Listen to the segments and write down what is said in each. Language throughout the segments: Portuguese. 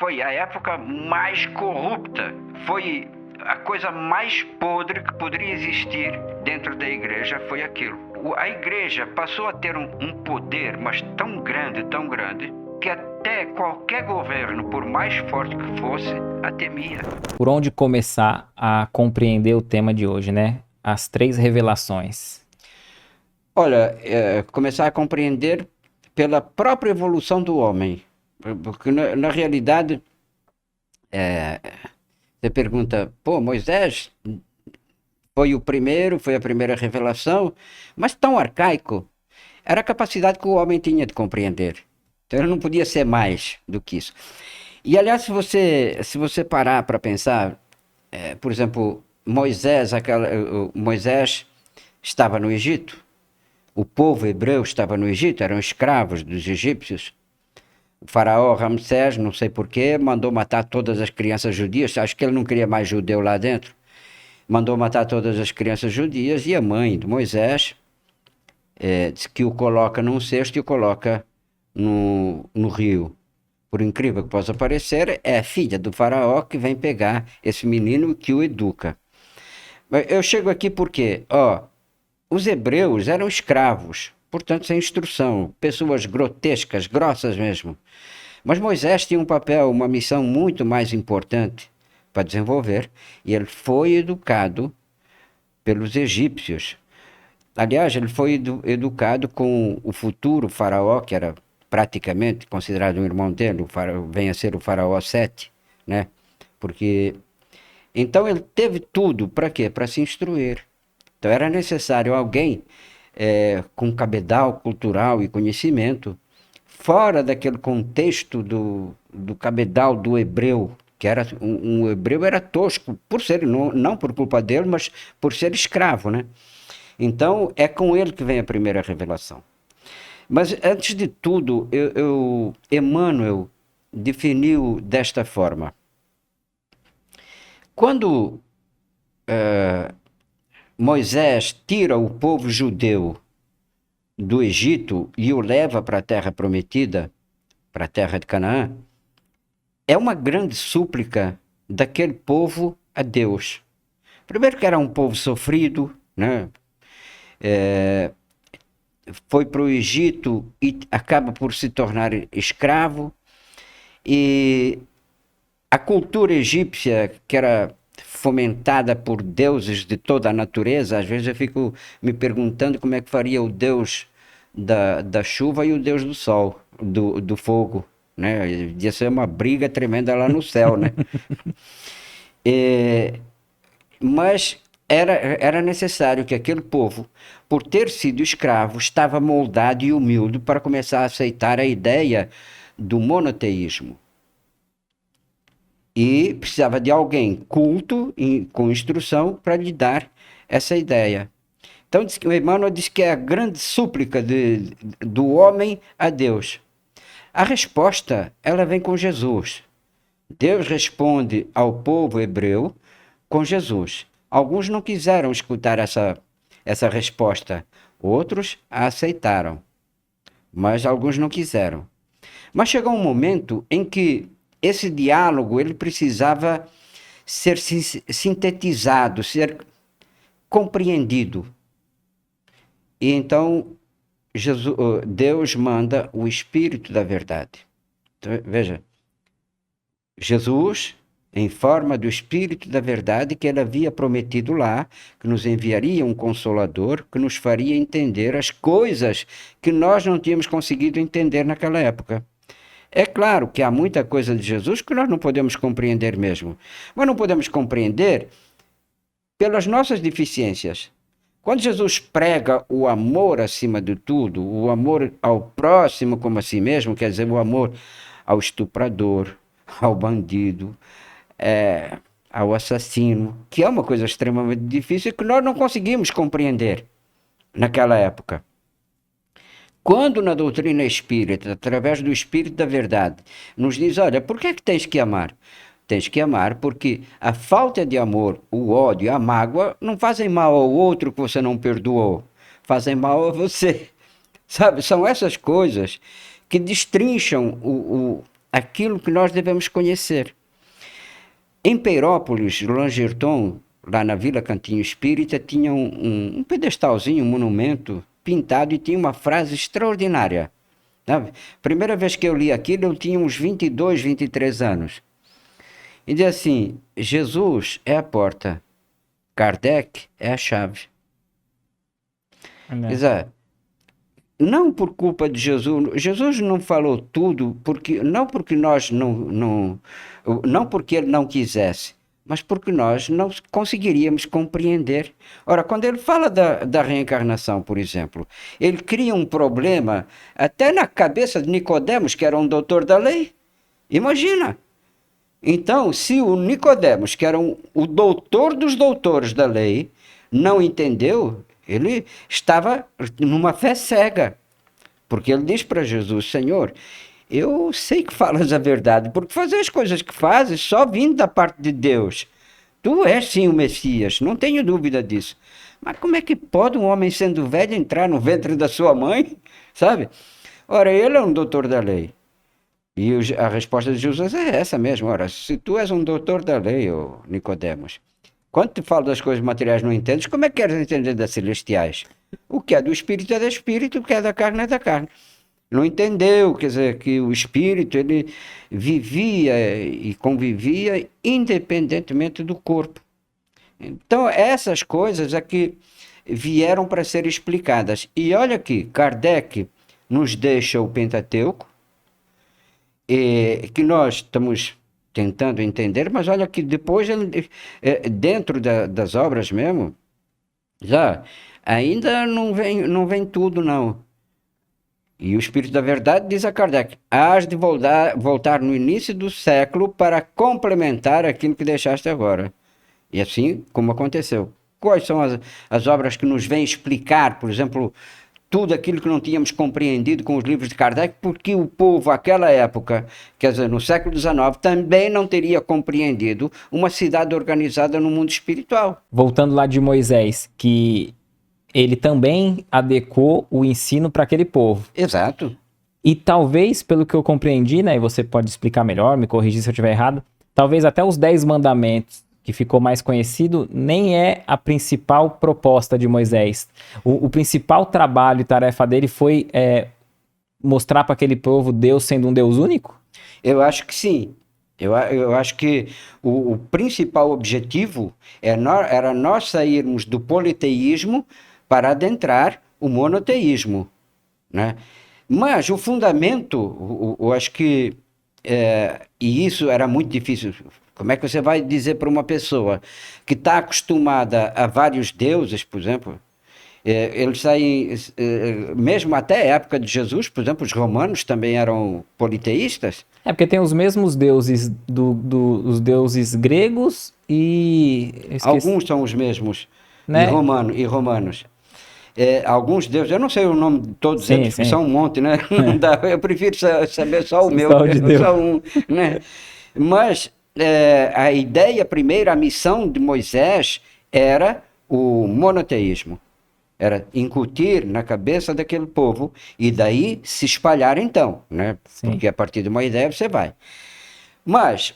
foi a época mais corrupta, foi a coisa mais podre que poderia existir dentro da igreja, foi aquilo. A igreja passou a ter um poder, mas tão grande, que até qualquer governo, por mais forte que fosse, a temia. Por onde começar a compreender o tema de hoje, né? As 3 revelações. Olha, começar a compreender pela própria evolução do homem. Porque, na realidade, você pergunta, Moisés foi o primeiro, foi a primeira revelação, mas tão arcaico. Era a capacidade que o homem tinha de compreender. Então ele não podia ser mais do que isso. E, aliás, se você parar para pensar, por exemplo, Moisés estava no Egito, o povo hebreu estava no Egito, eram escravos dos egípcios. O faraó Ramsés, não sei porquê, mandou matar todas as crianças judias. Acho que ele não queria mais judeu lá dentro. Mandou matar todas as crianças judias, e a mãe de Moisés disse que o coloca num cesto e o coloca no rio. Por incrível que possa parecer, é a filha do faraó que vem pegar esse menino que o educa. Eu chego aqui porque, os hebreus eram escravos, portanto sem instrução, pessoas grotescas, grossas mesmo. Mas Moisés tinha um papel, uma missão muito mais importante para desenvolver, e ele foi educado pelos egípcios. Aliás, ele foi educado com o futuro faraó, que era praticamente considerado um irmão dele, vem a ser o faraó Sete, né? Porque então ele teve tudo para quê? Para se instruir. Então era necessário alguém com cabedal cultural e conhecimento, fora daquele contexto do cabedal do hebreu, que era um hebreu era tosco, por ser, não por culpa dele, mas por ser escravo, né? Então é com ele que vem a primeira revelação. Mas antes de tudo, Emmanuel definiu desta forma. Quando Moisés tira o povo judeu do Egito e o leva para a terra prometida, para a terra de Canaã, é uma grande súplica daquele povo a Deus. Primeiro que era um povo sofrido, né? Foi para o Egito e acaba por se tornar escravo, e a cultura egípcia, que era fomentada por deuses de toda a natureza, às vezes eu fico me perguntando como é que faria o deus da chuva e o deus do sol, do fogo, né? Ia ser uma briga tremenda lá no céu, né? Mas era necessário que aquele povo, por ter sido escravo, estava moldado e humilde para começar a aceitar a ideia do monoteísmo. E precisava de alguém culto e com instrução para lhe dar essa ideia. Então o Emmanuel diz que é a grande súplica do homem a Deus. A resposta, ela vem com Jesus. Deus responde ao povo hebreu com Jesus. Alguns não quiseram escutar essa resposta, outros a aceitaram, mas alguns não quiseram. Mas chegou um momento em que esse diálogo ele precisava ser sintetizado, ser compreendido. E então Deus manda o Espírito da Verdade. Então, veja, Jesus, em forma do Espírito da Verdade, que ele havia prometido lá, que nos enviaria um Consolador, que nos faria entender as coisas que nós não tínhamos conseguido entender naquela época. É claro que há muita coisa de Jesus que nós não podemos compreender mesmo, mas não podemos compreender pelas nossas deficiências. Quando Jesus prega o amor acima de tudo, o amor ao próximo como a si mesmo, quer dizer, o amor ao estuprador, ao bandido, ao assassino, que é uma coisa extremamente difícil que nós não conseguimos compreender naquela época. Quando na doutrina espírita, através do Espírito da Verdade, nos diz, olha, por que é que tens que amar? Tens que amar porque a falta de amor, o ódio, a mágoa, não fazem mal ao outro que você não perdoou, fazem mal a você. Sabe, são essas coisas que destrincham aquilo que nós devemos conhecer. Em Peirópolis, Langerton, lá na Vila Cantinho Espírita, tinha um pedestalzinho, um monumento pintado e tinha uma frase extraordinária. Sabe? Primeira vez que eu li aquilo, eu tinha uns 22, 23 anos. E diz assim, Jesus é a porta, Kardec é a chave. Quer dizer, não por culpa de Jesus, Jesus não falou tudo, não porque não porque ele não quisesse, mas porque nós não conseguiríamos compreender. Ora, quando ele fala da reencarnação, por exemplo, ele cria um problema até na cabeça de Nicodemos, que era um doutor da lei. Imagina! Então, se o Nicodemos, que era o doutor dos doutores da lei, não entendeu, ele estava numa fé cega. Porque ele diz para Jesus, Senhor, eu sei que falas a verdade, porque fazer as coisas que fazes só vindo da parte de Deus. Tu és sim o Messias, não tenho dúvida disso. Mas como é que pode um homem sendo velho entrar no ventre da sua mãe? Sabe? Ora, ele é um doutor da lei. E a resposta de Jesus é essa mesmo. Ora, se tu és um doutor da lei, ô Nicodemos, quando te falo das coisas materiais não entendes, como é que queres entender das celestiais? O que é do espírito é do espírito, o que é da carne é da carne. Não entendeu, quer dizer, que o espírito ele vivia e convivia independentemente do corpo. Então, essas coisas é que vieram para ser explicadas. E olha aqui, Kardec nos deixa o Pentateuco, que nós estamos tentando entender, mas olha que depois, dentro das obras mesmo, já ainda não vem tudo, não. E o Espírito da Verdade diz a Kardec, hás de voltar no início do século para complementar aquilo que deixaste agora. E assim como aconteceu. Quais são as obras que nos vêm explicar, por exemplo, tudo aquilo que não tínhamos compreendido com os livros de Kardec, porque o povo, àquela época, quer dizer, no século XIX, também não teria compreendido uma cidade organizada no mundo espiritual. Voltando lá de Moisés, que ele também adequou o ensino para aquele povo. Exato. E talvez, pelo que eu compreendi, né, e você pode explicar melhor, me corrigir se eu estiver errado, talvez até os 10 mandamentos, que ficou mais conhecido, nem é a principal proposta de Moisés. O principal trabalho e tarefa dele foi mostrar para aquele povo Deus sendo um Deus único? Eu acho que sim. Eu acho que o principal objetivo era nós sairmos do politeísmo para adentrar o monoteísmo, né? Mas o fundamento, eu acho que, e isso era muito difícil. Como é que você vai dizer para uma pessoa que está acostumada a vários deuses, por exemplo, eles saem, mesmo até a época de Jesus, por exemplo, os romanos também eram politeístas? Porque tem os mesmos deuses os deuses gregos e... Alguns são os mesmos, né? e romanos. Alguns deuses, eu não sei o nome de todos sim, eles, sim. São um monte, né? Não dá, eu prefiro saber só o meu, só um, né? Mas a ideia primeira, a missão de Moisés era o monoteísmo. Era incutir na cabeça daquele povo e daí se espalhar então, né? Sim. Porque a partir de uma ideia você vai. Mas,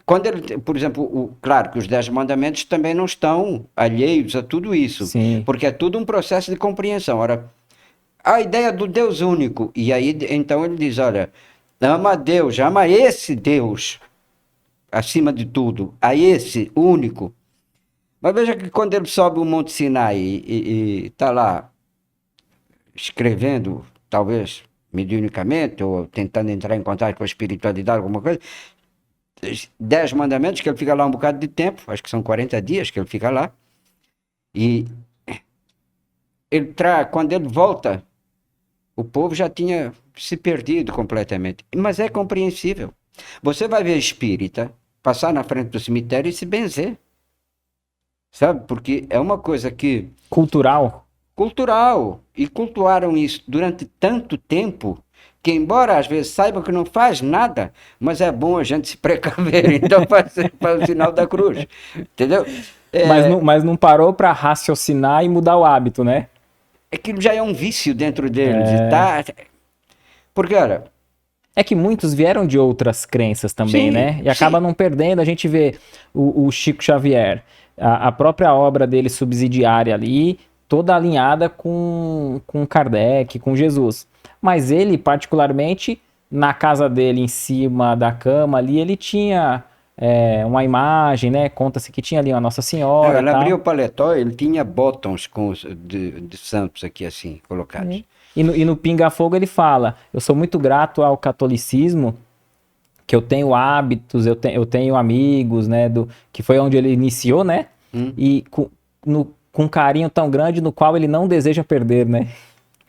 quando ele, por exemplo, claro que os 10 mandamentos também não estão alheios a tudo isso, sim, porque é tudo um processo de compreensão. Ora, a ideia do Deus único, e aí então ele diz, olha, ama a Deus, ama esse Deus acima de tudo, a esse único. Mas veja que quando ele sobe o Monte Sinai e está lá escrevendo, talvez mediunicamente, ou tentando entrar em contato com a espiritualidade, alguma coisa, 10 mandamentos, que ele fica lá um bocado de tempo, acho que são 40 dias que ele fica lá, e quando ele volta, o povo já tinha se perdido completamente. Mas é compreensível. Você vai ver espírita passar na frente do cemitério e se benzer. Sabe? Porque é uma coisa que... Cultural. E cultuaram isso durante tanto tempo que, embora às vezes saibam que não faz nada, mas é bom a gente se precaver. Então faz o sinal da cruz. Entendeu? Mas não parou para raciocinar e mudar o hábito, né? Aquilo já é um vício dentro deles. Porque, olha, É que muitos vieram de outras crenças também, Sim, né? E acaba sim. não perdendo. A gente vê o Chico Xavier, a própria obra dele subsidiária ali, toda alinhada com Kardec, com Jesus. Mas ele, particularmente, na casa dele, em cima da cama ali, ele tinha uma imagem, né? Conta-se que tinha ali uma Nossa Não, Senhora e ele abria tal. o paletó, ele tinha botões de santos aqui assim, É. colocados. E no Pinga Fogo ele fala: eu sou muito grato ao catolicismo, que eu tenho hábitos, eu tenho amigos, né? Que foi onde ele iniciou, né? Hum? E com um carinho tão grande no qual ele não deseja perder, né?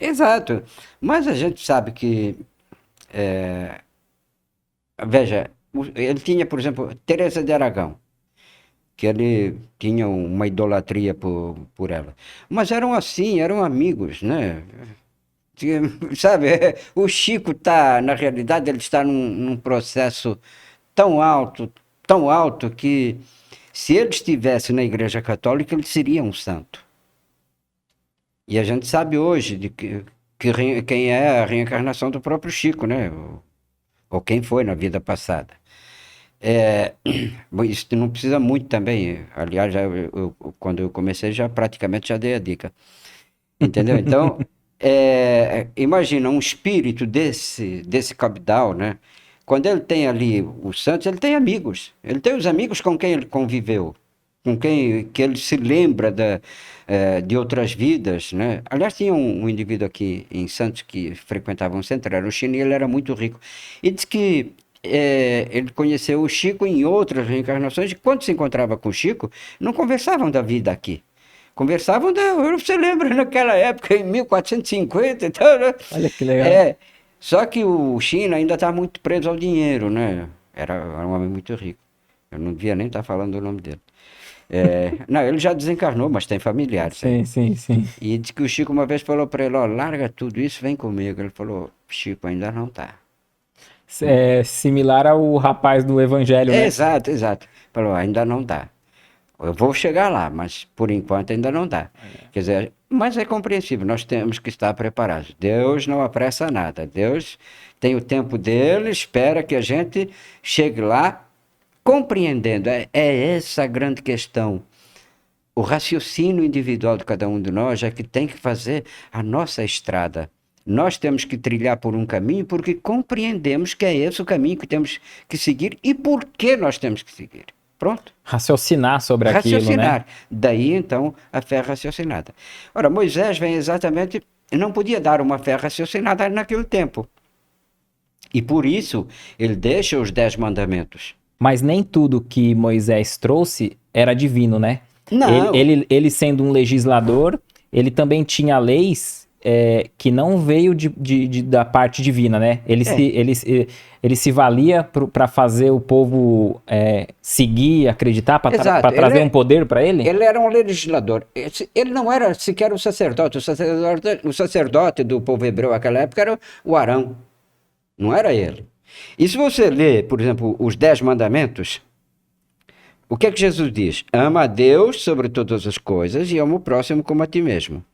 Exato. Mas a gente sabe que, veja, ele tinha, por exemplo, Teresa de Aragão, que ele tinha uma idolatria por ela. Mas eram assim, eram amigos, né? Sabe, o Chico tá, na realidade, ele está num processo tão alto que se ele estivesse na Igreja Católica, ele seria um santo. E a gente sabe hoje quem é a reencarnação do próprio Chico, né? Ou quem foi na vida passada. É, bom, isso não precisa muito também. Aliás, quando eu comecei, já praticamente já dei a dica. Entendeu? Então, imagina um espírito desse cabedal, né? Quando ele tem ali o Santos, ele tem amigos. Ele tem os amigos com quem ele conviveu, com quem que ele se lembra de outras vidas, né? Aliás, tinha um indivíduo aqui em Santos que frequentava um centro, era um chino, e ele era muito rico. E diz que ele conheceu o Chico em outras reencarnações, e quando se encontrava com o Chico, não conversavam da vida aqui. Conversavam você lembra naquela época, em 1450 e tal, né? Olha que legal. É, só que o China ainda está muito preso ao dinheiro, né? Era um homem muito rico. Eu não devia nem estar falando o nome dele. Não, ele já desencarnou, mas tem familiares aí. Sim, sim, sim. E diz que o Chico uma vez falou para ele, ó, larga tudo isso, vem comigo. Ele falou, Chico, ainda não tá. É similar ao rapaz do Evangelho, né? Exato, exato. Falou, ainda não dá. Eu vou chegar lá, mas por enquanto ainda não dá. Quer dizer, mas é compreensível, nós temos que estar preparados. Deus não apressa nada. Deus tem o tempo dele, espera que a gente chegue lá compreendendo. É essa a grande questão. O raciocínio individual de cada um de nós é que tem que fazer a nossa estrada. Nós temos que trilhar por um caminho porque compreendemos que é esse o caminho que temos que seguir e por que nós temos que seguir. Pronto. Raciocinar sobre aquilo, né? Raciocinar. Daí, então, a fé raciocinada. Ora, Moisés vem exatamente, não podia dar uma fé raciocinada naquele tempo. E por isso, ele deixa os 10 mandamentos. Mas nem tudo que Moisés trouxe era divino, né? Ele, Não, ele sendo um legislador, ele também tinha leis que não veio da parte divina, né? é, Ele se valia para fazer o povo seguir, acreditar, para exato. trazer um poder para ele? Ele era um legislador. Ele não era sequer o sacerdote. O sacerdote do povo hebreu naquela época era o Arão. Não era ele. E se você lê, por exemplo, os 10 mandamentos, o que é que Jesus diz? Ama a Deus sobre todas as coisas e ama o próximo como a ti mesmo.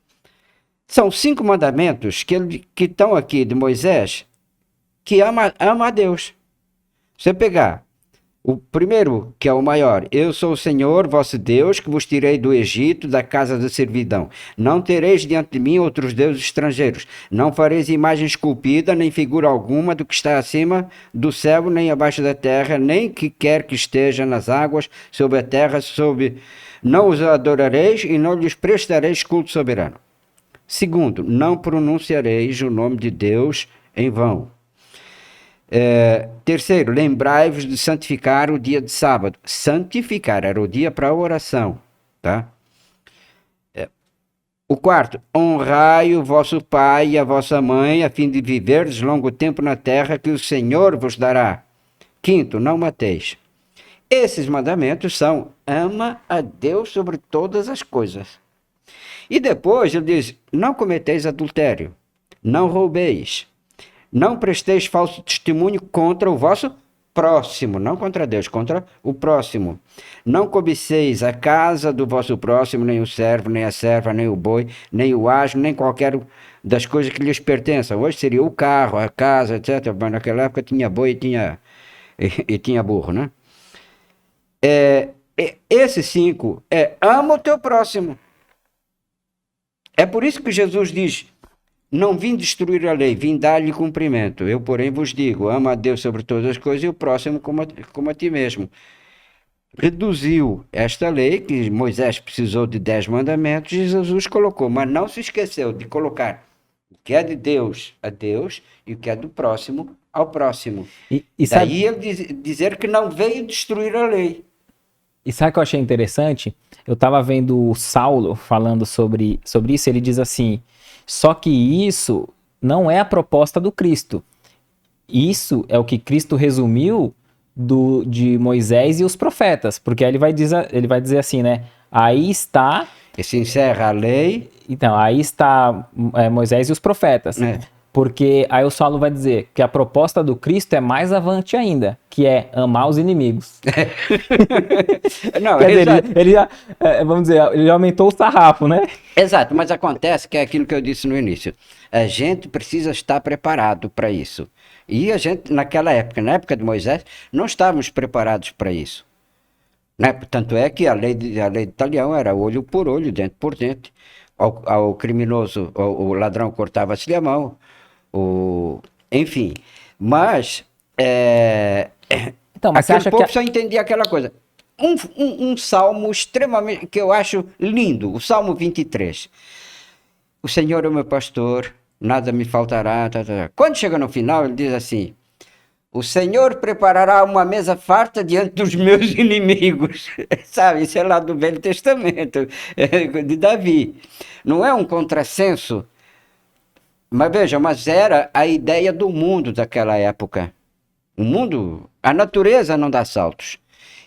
São 5 mandamentos que estão aqui de Moisés, que ama a Deus. Você pegar o primeiro, que é o maior, eu sou o Senhor, vosso Deus, que vos tirei do Egito, da casa da servidão. Não tereis diante de mim outros deuses estrangeiros. Não fareis imagem esculpida, nem figura alguma do que está acima do céu, nem abaixo da terra, nem que quer que esteja nas águas, sobre a terra, não os adorareis e não lhes prestareis culto soberano. Segundo, não pronunciareis o nome de Deus em vão. Terceiro, lembrai-vos de santificar o dia de sábado. Santificar era o dia para a oração, tá? O quarto, honrai o vosso pai e a vossa mãe, a fim de viverdes longo tempo na terra que o Senhor vos dará. Quinto, não mateis. Esses mandamentos são: ama a Deus sobre todas as coisas. E depois ele diz: não cometeis adultério, não roubeis, não presteis falso testemunho contra o vosso próximo, não contra Deus, contra o próximo. Não cobiceis a casa do vosso próximo, nem o servo, nem a serva, nem o boi, nem o asno, nem qualquer das coisas que lhes pertençam. Hoje seria o carro, a casa, etc. Mas naquela época tinha boi e tinha burro, né? Esses 5 ama o teu próximo. É por isso que Jesus diz: não vim destruir a lei, vim dar-lhe cumprimento. Eu, porém, vos digo: ama a Deus sobre todas as coisas e o próximo como a ti mesmo. Reduziu esta lei, que Moisés precisou de 10 mandamentos, e Jesus colocou, mas não se esqueceu de colocar o que é de Deus a Deus e o que é do próximo ao próximo. E daí ele dizer que não veio destruir a lei. E sabe o que eu achei interessante? Eu estava vendo o Saulo falando sobre isso, ele diz assim, só que isso não é a proposta do Cristo. Isso é o que Cristo resumiu de Moisés e os profetas, porque aí ele vai dizer assim, né? Aí está... E se encerra a lei... Então, aí está Moisés e os profetas. Porque aí o Saulo vai dizer que a proposta do Cristo é mais avante ainda, que é amar os inimigos. Não, quer dizer, ele já, vamos dizer, ele já aumentou o sarrafo, né? Exato, mas acontece que é aquilo que eu disse no início. A gente precisa estar preparado para isso. E a gente, naquela época, na época de Moisés, não estávamos preparados para isso. Né? Tanto é que a lei de Italião era olho por olho, dente por dente. Ao criminoso, o ladrão cortava-se a mão. Enfim, mas então, mas aquele você acha povo que só entendia aquela coisa. Um salmo extremamente, que eu acho lindo, o Salmo 23. O Senhor é o meu pastor, nada me faltará. Quando chega no final, ele diz assim: o Senhor preparará uma mesa farta diante dos meus inimigos. Sabe, isso é lá do Velho Testamento, de Davi. Não é um contrassenso? Mas veja, mas era a ideia do mundo daquela época. O mundo, a natureza não dá saltos.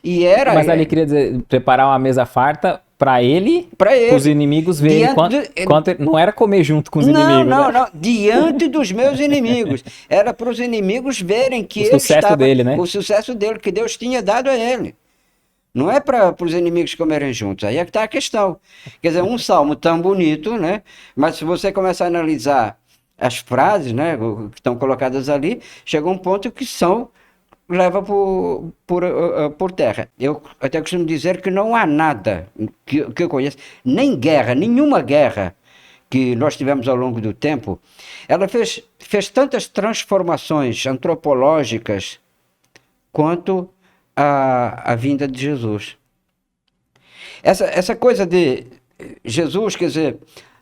E era... Mas ali queria dizer, preparar uma mesa farta para ele, para os inimigos verem quanto não era comer junto com os inimigos. Não, diante dos meus inimigos. Era para os inimigos verem que o sucesso dele, né? O sucesso dele, que Deus tinha dado a ele. Não é para os inimigos comerem juntos. Aí é que está a questão. Quer dizer, um salmo tão bonito, né? Mas se você começar a analisar as frases, né, que estão colocadas ali, chega um ponto que leva por terra. Eu até costumo dizer que não há nada que eu conheço, nem guerra, nenhuma guerra que nós tivemos ao longo do tempo, ela fez tantas transformações antropológicas quanto a vinda de Jesus. Essa coisa de Jesus, quer dizer,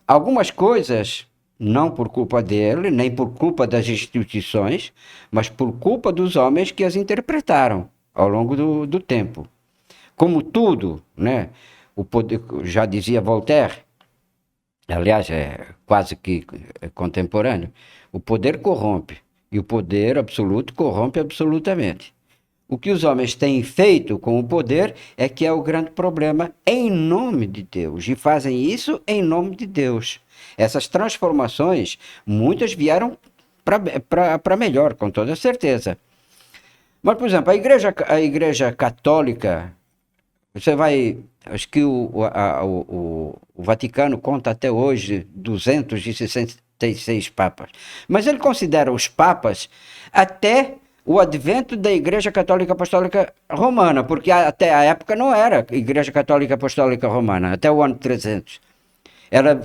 algumas coisas... não por culpa dele, nem por culpa das instituições, mas por culpa dos homens que as interpretaram ao longo do tempo. Como tudo, né? O poder, já dizia Voltaire, aliás, é quase que contemporâneo, o poder corrompe, e o poder absoluto corrompe absolutamente. O que os homens têm feito com o poder é que é o grande problema em nome de Deus, e fazem isso em nome de Deus. Essas transformações, muitas vieram para melhor, com toda certeza. Mas, por exemplo, a igreja católica, você vai... Acho que o Vaticano conta até hoje 266 papas. Mas ele considera os papas até o advento da Igreja Católica Apostólica Romana, porque até a época não era Igreja Católica Apostólica Romana, até o ano 300. Ela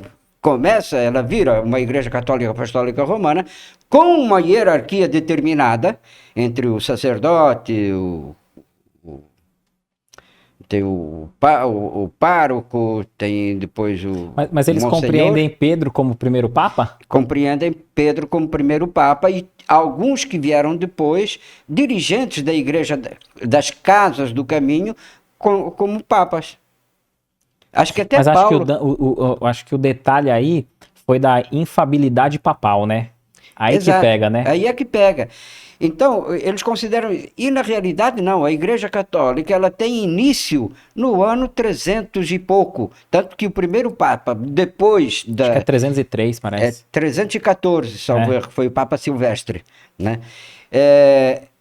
vira uma Igreja Católica Apostólica Romana com uma hierarquia determinada entre o sacerdote, tem o pároco, tem depois o Mas eles Monsenhor. Compreendem Pedro como primeiro Papa? Compreendem Pedro como primeiro Papa e alguns que vieram depois, dirigentes da Igreja, das Casas do Caminho, como papas. Acho que até Paulo... acho que o detalhe aí foi da infabilidade papal, né? Aí Exato. Que pega, né? Aí é que pega. Então, eles consideram... E na realidade, não. A Igreja Católica, ela tem início no ano 300 e pouco. Tanto que o primeiro Papa, depois da... Acho que é 303, parece. 314, salvo erro, foi o Papa Silvestre, né?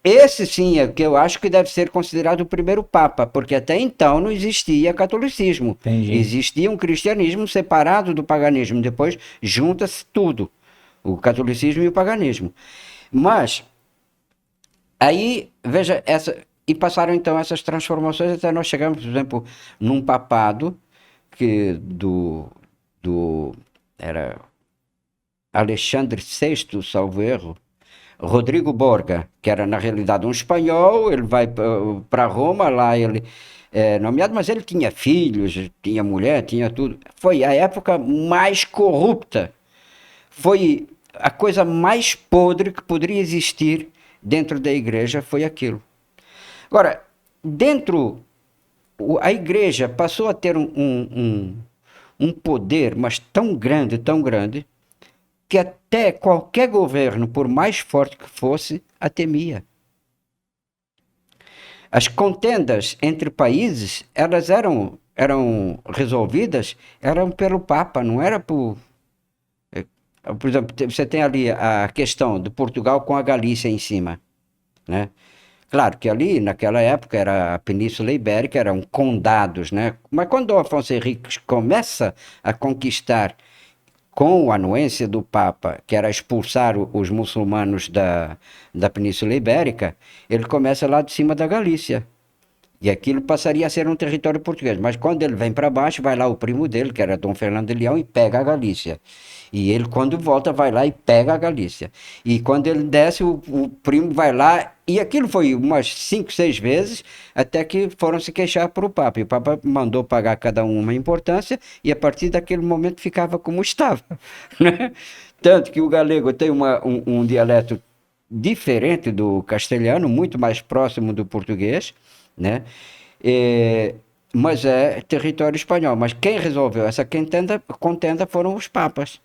Esse sim é o que eu acho que deve ser considerado o primeiro Papa, porque até então não existia catolicismo. Entendi. Existia um cristianismo separado do paganismo. Depois junta-se tudo, o catolicismo e o paganismo. Mas aí, veja, e passaram então essas transformações até nós chegamos, por exemplo, num papado que era Alexandre VI, salvo erro, Rodrigo Borga, que era na realidade um espanhol, ele vai para Roma, lá ele é nomeado, mas ele tinha filhos, tinha mulher, tinha tudo. Foi a época mais corrupta, foi a coisa mais podre que poderia existir dentro da igreja, foi aquilo. Agora, a igreja passou a ter um poder, mas tão grande, que até qualquer governo, por mais forte que fosse, a temia. As contendas entre países, elas eram resolvidas, eram pelo Papa, não era por exemplo, você tem ali a questão de Portugal com a Galícia em cima, né? Claro que ali, naquela época, era a Península Ibérica, eram condados, né? Mas quando o Afonso Henriques começa a conquistar com a anuência do Papa, que era expulsar os muçulmanos da Península Ibérica, ele começa lá de cima da Galícia. E aquilo passaria a ser um território português. Mas quando ele vem para baixo, vai lá o primo dele, que era Dom Fernando de Leão, e pega a Galícia. E ele, quando volta, vai lá e pega a Galícia. E quando ele desce, o primo vai lá. E aquilo foi umas 5, 6 vezes, até que foram se queixar para o Papa. E o Papa mandou pagar cada um uma importância, e a partir daquele momento ficava como estava. Né? Tanto que o galego tem um dialeto diferente do castelhano, muito mais próximo do português, né? Mas é território espanhol. Mas quem resolveu essa contenda foram os papas.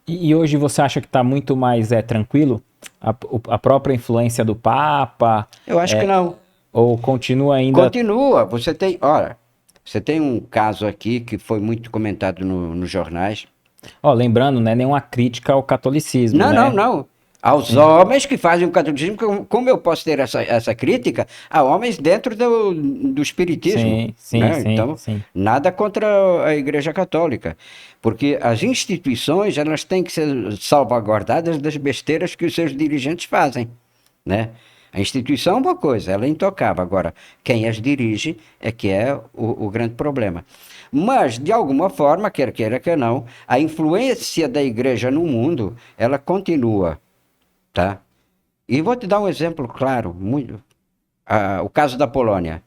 E hoje você acha que está muito mais tranquilo? A própria influência do Papa? Eu acho que não. Ou continua ainda... Continua. Você tem um caso aqui que foi muito comentado nos jornais. Lembrando, não é nenhuma crítica ao catolicismo, Não, né? não. Aos homens que fazem o catolicismo, como eu posso ter essa crítica? A homens dentro do espiritismo. Sim, Né? sim, Então, sim. nada contra a Igreja Católica. Porque as instituições, elas têm que ser salvaguardadas das besteiras que os seus dirigentes fazem. Né? A instituição é uma coisa, ela é intocável. Agora, quem as dirige é que é o grande problema. Mas, de alguma forma, quer queira, quer não, a influência da Igreja no mundo, ela continua. Tá? E vou te dar um exemplo claro, o caso da Polônia.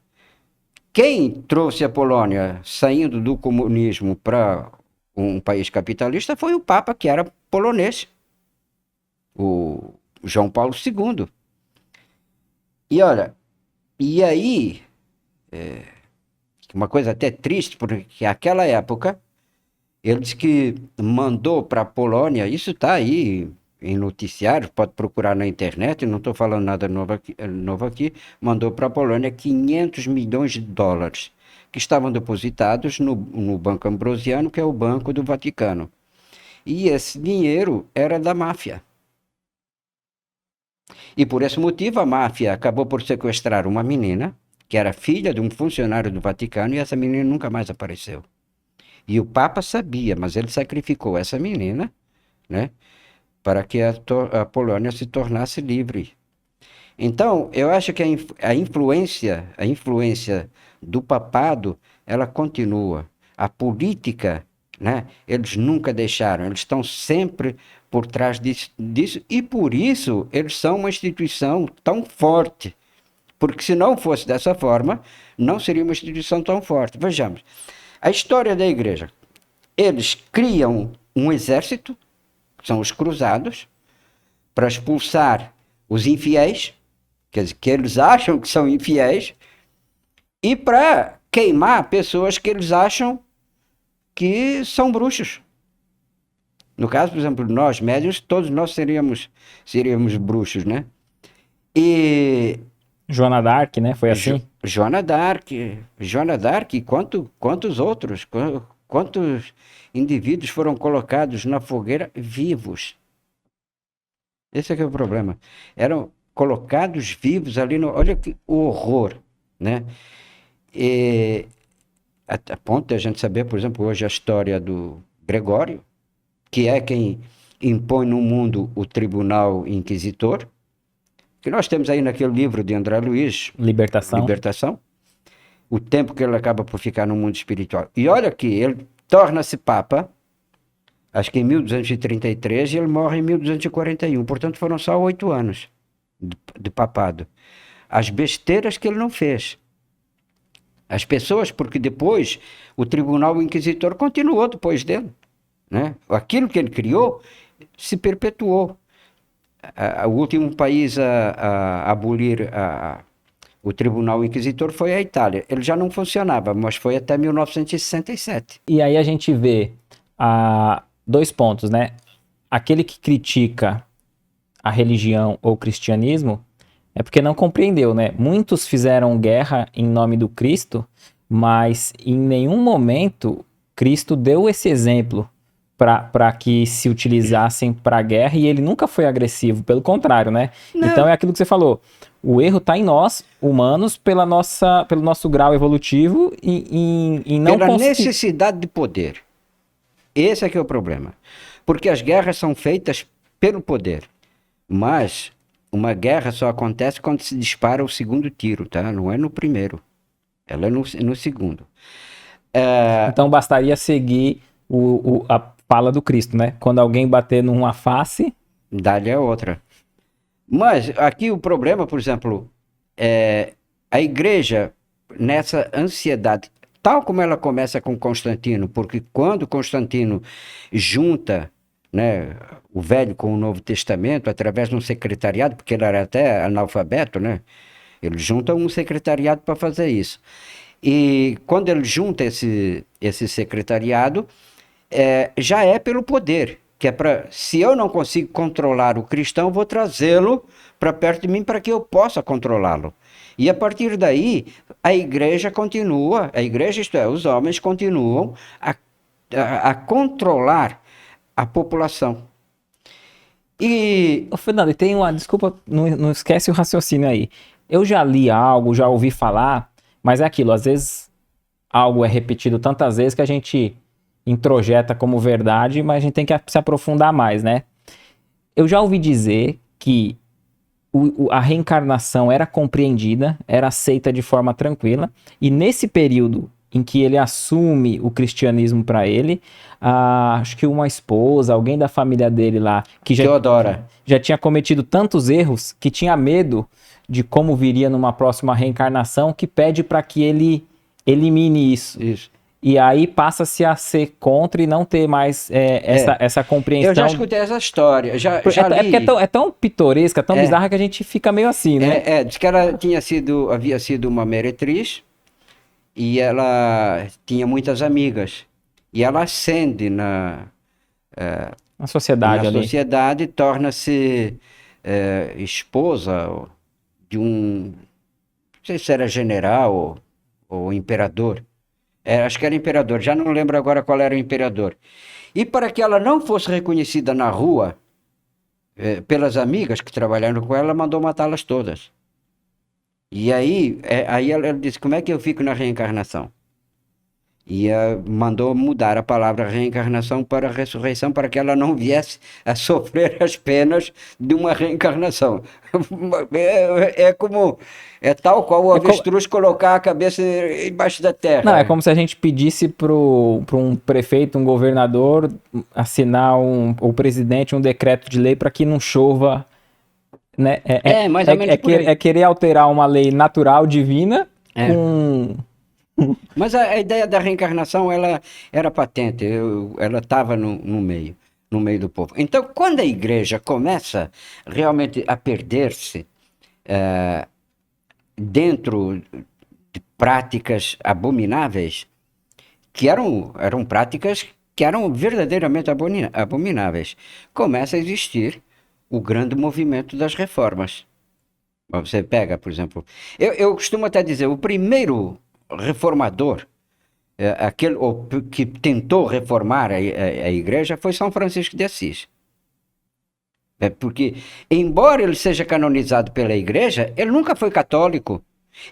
Quem trouxe a Polônia saindo do comunismo para um país capitalista foi o Papa, que era polonês, o João Paulo II. E olha, e aí, uma coisa até triste, porque naquela época, ele disse que mandou para a Polônia, isso está aí em noticiário, pode procurar na internet, não estou falando nada novo aqui, mandou para a Polônia 500 milhões de dólares, que estavam depositados no Banco Ambrosiano, que é o Banco do Vaticano. E esse dinheiro era da máfia. E por esse motivo a máfia acabou por sequestrar uma menina, que era filha de um funcionário do Vaticano, e essa menina nunca mais apareceu. E o Papa sabia, mas ele sacrificou essa menina, né, para que a Polônia se tornasse livre. Então, eu acho que a influência do papado, ela continua. A política, né, eles nunca deixaram, eles estão sempre por trás disso, e por isso eles são uma instituição tão forte. Porque se não fosse dessa forma, não seria uma instituição tão forte. Vejamos, a história da igreja. Eles criam um exército, que são os cruzados, para expulsar os infiéis, quer dizer, que eles acham que são infiéis, e para queimar pessoas que eles acham que são bruxos. No caso, por exemplo, nós médiuns, todos nós seríamos bruxos, né? E Joana d'Arc, né? Foi assim? Joana d'Arc, e quantos outros, quantos indivíduos foram colocados na fogueira vivos? Esse é que é o problema. colocados vivos ali, olha que horror, né? E, a ponto de a gente saber, por exemplo, hoje a história do Gregório, que é quem impõe no mundo o tribunal inquisitor, que nós temos aí naquele livro de André Luiz, Libertação. o tempo que ele acaba por ficar no mundo espiritual. E olha que ele torna-se papa, acho que em 1233, e ele morre em 1241, portanto foram só 8 anos de papado. As besteiras que ele não fez. As pessoas, porque depois o tribunal inquisitor continuou depois dele, né? Aquilo que ele criou se perpetuou. O último país a abolir o tribunal inquisitor foi a Itália. Ele já não funcionava, mas foi até 1967. E aí a gente vê 2 pontos, né? Aquele que critica a religião ou o cristianismo é porque não compreendeu, né? Muitos fizeram guerra em nome do Cristo, mas em nenhum momento Cristo deu esse exemplo para que se utilizassem para a guerra, e ele nunca foi agressivo, pelo contrário, né? Não. Então é aquilo que você falou, o erro está em nós, humanos, pelo nosso grau evolutivo e não pela necessidade de poder. Esse é que é o problema. Porque as guerras são feitas pelo poder, mas uma guerra só acontece quando se dispara o segundo tiro, tá? Não é no primeiro, ela é no segundo. Então bastaria seguir a fala do Cristo, né? Quando alguém bater numa face, dá-lhe a outra. Mas aqui o problema, por exemplo, a igreja, nessa ansiedade, tal como ela começa com Constantino, porque quando Constantino junta, né, o Velho com o Novo Testamento, através de um secretariado, porque ele era até analfabeto, né? Ele junta um secretariado para fazer isso. E quando ele junta esse secretariado, já é pelo poder, que é para, se eu não consigo controlar o cristão, vou trazê-lo para perto de mim para que eu possa controlá-lo. E a partir daí, a igreja continua, isto é, os homens continuam a controlar a população. Ô, Fernando, tem desculpa, não esquece o raciocínio aí. Eu já li algo, já ouvi falar, mas é aquilo, às vezes algo é repetido tantas vezes que a gente introjeta como verdade, mas a gente tem que se aprofundar mais, né? Eu já ouvi dizer que a reencarnação era compreendida, era aceita de forma tranquila, e nesse período em que ele assume o cristianismo para ele, acho que uma esposa, alguém da família dele lá, que já tinha cometido tantos erros, que tinha medo de como viria numa próxima reencarnação, que pede para que ele elimine isso. E aí passa-se a ser contra e não ter mais essa compreensão. Eu já escutei essa história, já li. Porque é tão pitoresca, tão bizarra, que a gente fica meio assim, né? Diz que ela havia sido uma meretriz, e ela tinha muitas amigas. E ela ascende na sociedade e torna-se esposa de não sei se era general ou imperador. Acho que era imperador, já não lembro agora qual era o imperador. E para que ela não fosse reconhecida na rua pelas amigas que trabalharam com ela, mandou matá-las todas. E aí ela disse, como é que eu fico na reencarnação? E mandou mudar a palavra reencarnação para ressurreição, para que ela não viesse a sofrer as penas de uma reencarnação. É tal qual o avestruz colocar a cabeça embaixo da terra. Não, é como se a gente pedisse para um prefeito, um governador, assinar o presidente um decreto de lei para que não chova, né? Mais ou menos por aí. É querer alterar uma lei natural, divina, com... Mas a ideia da reencarnação, ela era patente, ela estava no meio do povo. Então, quando a igreja começa realmente a perder-se dentro de práticas abomináveis, que eram práticas que eram verdadeiramente abomináveis, começa a existir o grande movimento das reformas. Você pega, por exemplo, eu costumo até dizer, o primeiro reformador, aquele que tentou reformar a igreja, foi São Francisco de Assis. Porque, embora ele seja canonizado pela igreja, ele nunca foi católico.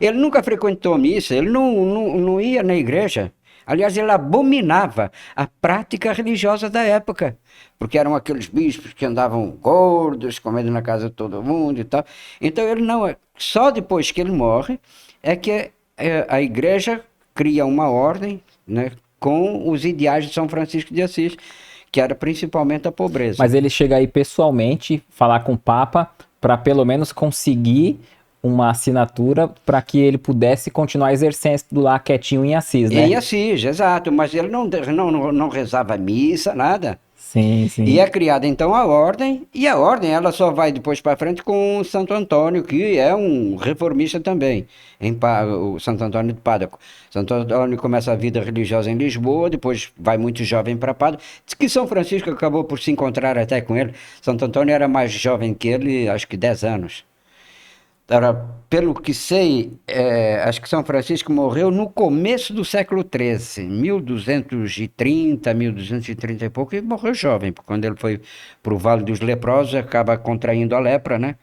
Ele nunca frequentou missa, ele não ia na igreja. Aliás, ele abominava a prática religiosa da época, porque eram aqueles bispos que andavam gordos, comendo na casa de todo mundo e tal. Então ele não, só depois que ele morre é que a igreja cria uma ordem, né, com os ideais de São Francisco de Assis, que era principalmente a pobreza. Mas ele chega aí pessoalmente, falar com o Papa, para pelo menos conseguir uma assinatura para que ele pudesse continuar exercendo lá quietinho em Assis, né? Em Assis, exato, mas ele não rezava missa, nada. Sim, sim. E é criada então a ordem, e a ordem ela só vai depois para frente com o Santo Antônio, que é um reformista também, o Santo Antônio de Pádua. Santo Antônio começa a vida religiosa em Lisboa, depois vai muito jovem para Pádua. Diz que São Francisco acabou por se encontrar até com ele. Santo Antônio era mais jovem que ele, acho que 10 anos. Ora, pelo que sei, acho que São Francisco morreu no começo do século XIII, 1230, 1230 e pouco, e morreu jovem, porque quando ele foi para o Vale dos Leprosos, acaba contraindo a lepra, né?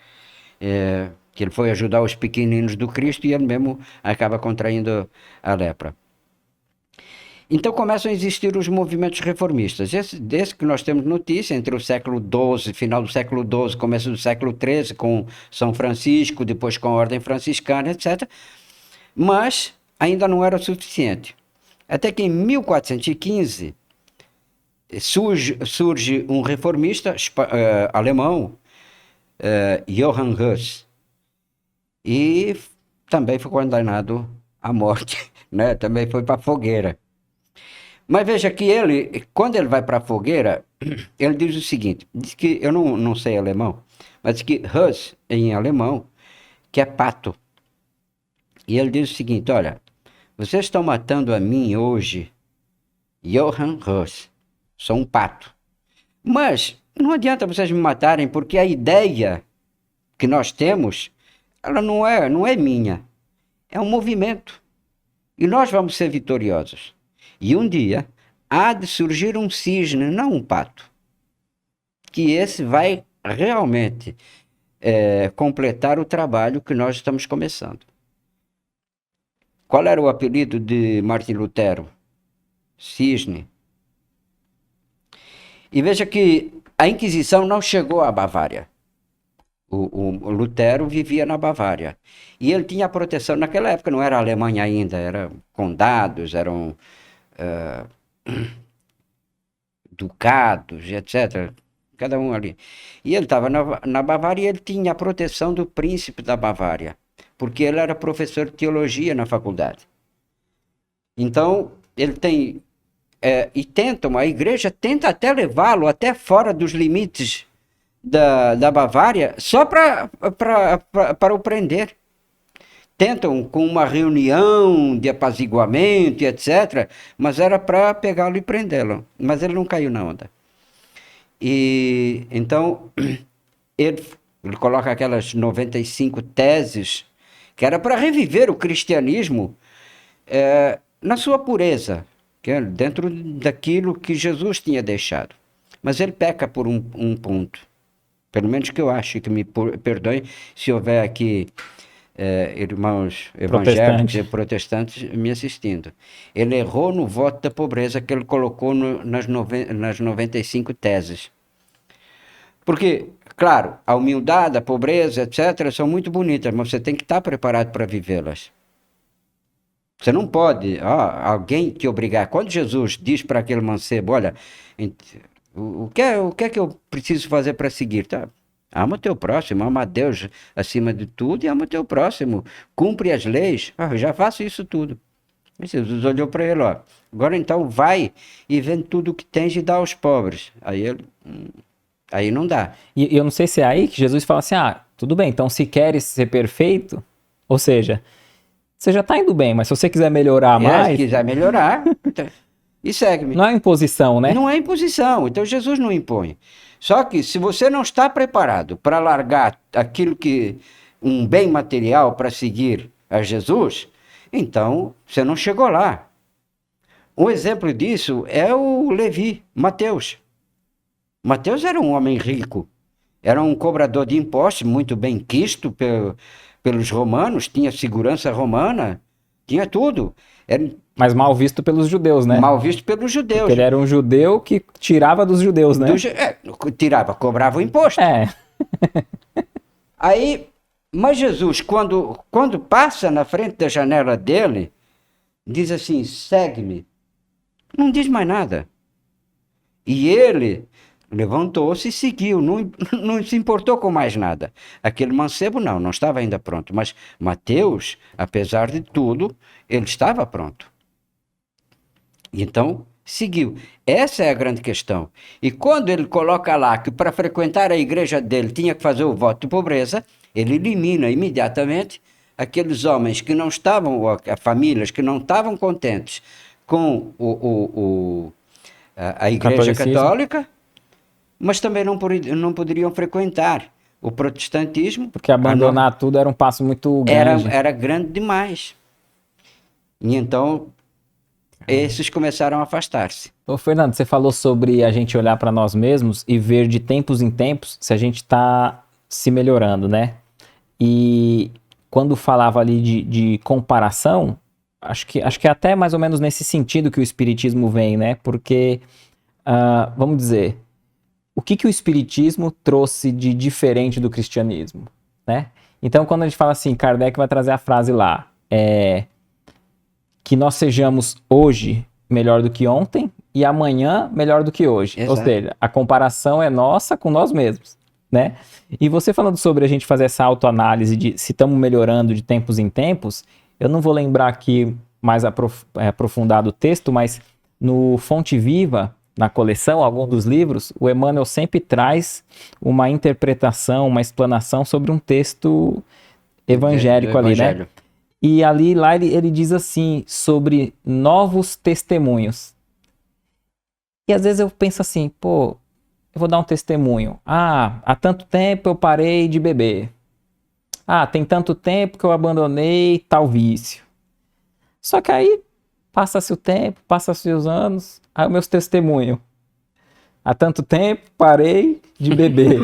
Que ele foi ajudar os pequeninos do Cristo e ele mesmo acaba contraindo a lepra. Então começam a existir os movimentos reformistas. Desse que nós temos notícia, entre o século XII, final do século XII, começo do século XIII, com São Francisco, depois com a Ordem Franciscana, etc. Mas ainda não era suficiente. Até que em 1415 surge um reformista alemão, Johann Hus, e também foi condenado à morte, né? Também foi para a fogueira. Mas veja que ele, quando ele vai para a fogueira, ele diz o seguinte, diz que, eu não sei alemão, mas diz que Hus, em alemão, que é pato. E ele diz o seguinte, olha, vocês estão matando a mim hoje, Johann Hus, sou um pato. Mas não adianta vocês me matarem, porque a ideia que nós temos, ela não é minha, é um movimento. E nós vamos ser vitoriosos. E um dia há de surgir um cisne, não um pato, que esse vai realmente completar o trabalho que nós estamos começando. Qual era o apelido de Martim Lutero? Cisne. E veja que a Inquisição não chegou à Bavária. O Lutero vivia na Bavária. E ele tinha proteção, naquela época não era Alemanha ainda, eram condados, eram ducados, etc. Cada um ali. E ele estava na Bavária e ele tinha a proteção do príncipe da Bavária, porque ele era professor de teologia na faculdade. Então, ele tem... a igreja tenta até levá-lo até fora dos limites da Bavária, só para o prender. Tentam com uma reunião de apaziguamento, etc., mas era para pegá-lo e prendê-lo. Mas ele não caiu na onda. E então, ele coloca aquelas 95 teses, que era para reviver o cristianismo na sua pureza, que é dentro daquilo que Jesus tinha deixado. Mas ele peca por um ponto. Pelo menos que eu acho, que me perdoem se houver aqui irmãos evangélicos e protestantes me assistindo. Ele errou no voto da pobreza que ele colocou nas 95 teses. Porque, claro, a humildade, a pobreza, etc., são muito bonitas, mas você tem que estar preparado para vivê-las. Você não pode, alguém te obrigar. Quando Jesus diz para aquele mancebo, olha, o que é que eu preciso fazer para seguir? Tá? Ama o teu próximo, ama a Deus acima de tudo e ama o teu próximo. Cumpre as leis. Eu já faço isso tudo. E Jesus olhou para ele, agora então vai e vende tudo o que tens e dá aos pobres. Aí não dá. E eu não sei se é aí que Jesus fala assim, tudo bem, então se queres ser perfeito, ou seja, você já está indo bem, mas se você quiser melhorar mais... Se quiser melhorar, e segue-me. Não é imposição, né? Não é imposição, então Jesus não impõe. Só que se você não está preparado para largar aquilo que um bem material para seguir a Jesus, então você não chegou lá. Um exemplo disso é o Levi, Mateus. Mateus era um homem rico. Era um cobrador de impostos, muito bem quisto pelos romanos, tinha segurança romana, tinha tudo. Era Mas mal visto pelos judeus, né? mal visto pelos Porque judeus. ele era um judeu que tirava dos judeus, né? Tirava, cobrava o imposto. É, Aí, mas Jesus, quando passa na frente da janela dele, diz assim: segue-me. Não diz mais nada. E ele levantou-se e seguiu, não se importou com mais nada. Aquele mancebo não estava ainda pronto. Mas Mateus, apesar de tudo, ele estava pronto. Então, seguiu. Essa é a grande questão. E quando ele coloca lá que para frequentar a igreja dele tinha que fazer o voto de pobreza, ele elimina imediatamente aqueles homens que não estavam, ou famílias que não estavam contentes com a igreja catolicismo. católica, mas também não poderiam frequentar o protestantismo. Porque abandonar tudo era um passo muito Era, grande. era grande demais. E então, esses começaram a afastar-se. Ô, Fernando, você falou sobre a gente olhar para nós mesmos e ver de tempos em tempos se a gente está se melhorando, né? E quando falava ali de comparação, acho que é até mais ou menos nesse sentido que o Espiritismo vem, né? Porque, vamos dizer, o que o Espiritismo trouxe de diferente do cristianismo, né? Então, quando a gente fala assim, Kardec vai trazer a frase lá, que nós sejamos hoje melhor do que ontem e amanhã melhor do que hoje. Exato. Ou seja, a comparação é nossa com nós mesmos, né? E você falando sobre a gente fazer essa autoanálise de se estamos melhorando de tempos em tempos, eu não vou lembrar aqui mais aprofundado o texto, mas no Fonte Viva, na coleção, algum dos livros, o Emmanuel sempre traz uma interpretação, uma explanação sobre um texto evangélico ali, né? E ali, lá ele diz assim, sobre novos testemunhos. E às vezes eu penso assim, pô, eu vou dar um testemunho. Há tanto tempo eu parei de beber. Tem tanto tempo que eu abandonei tal vício. Só que aí, passa-se o tempo, passa-se os anos, aí os meus testemunhos. Há tanto tempo parei de beber.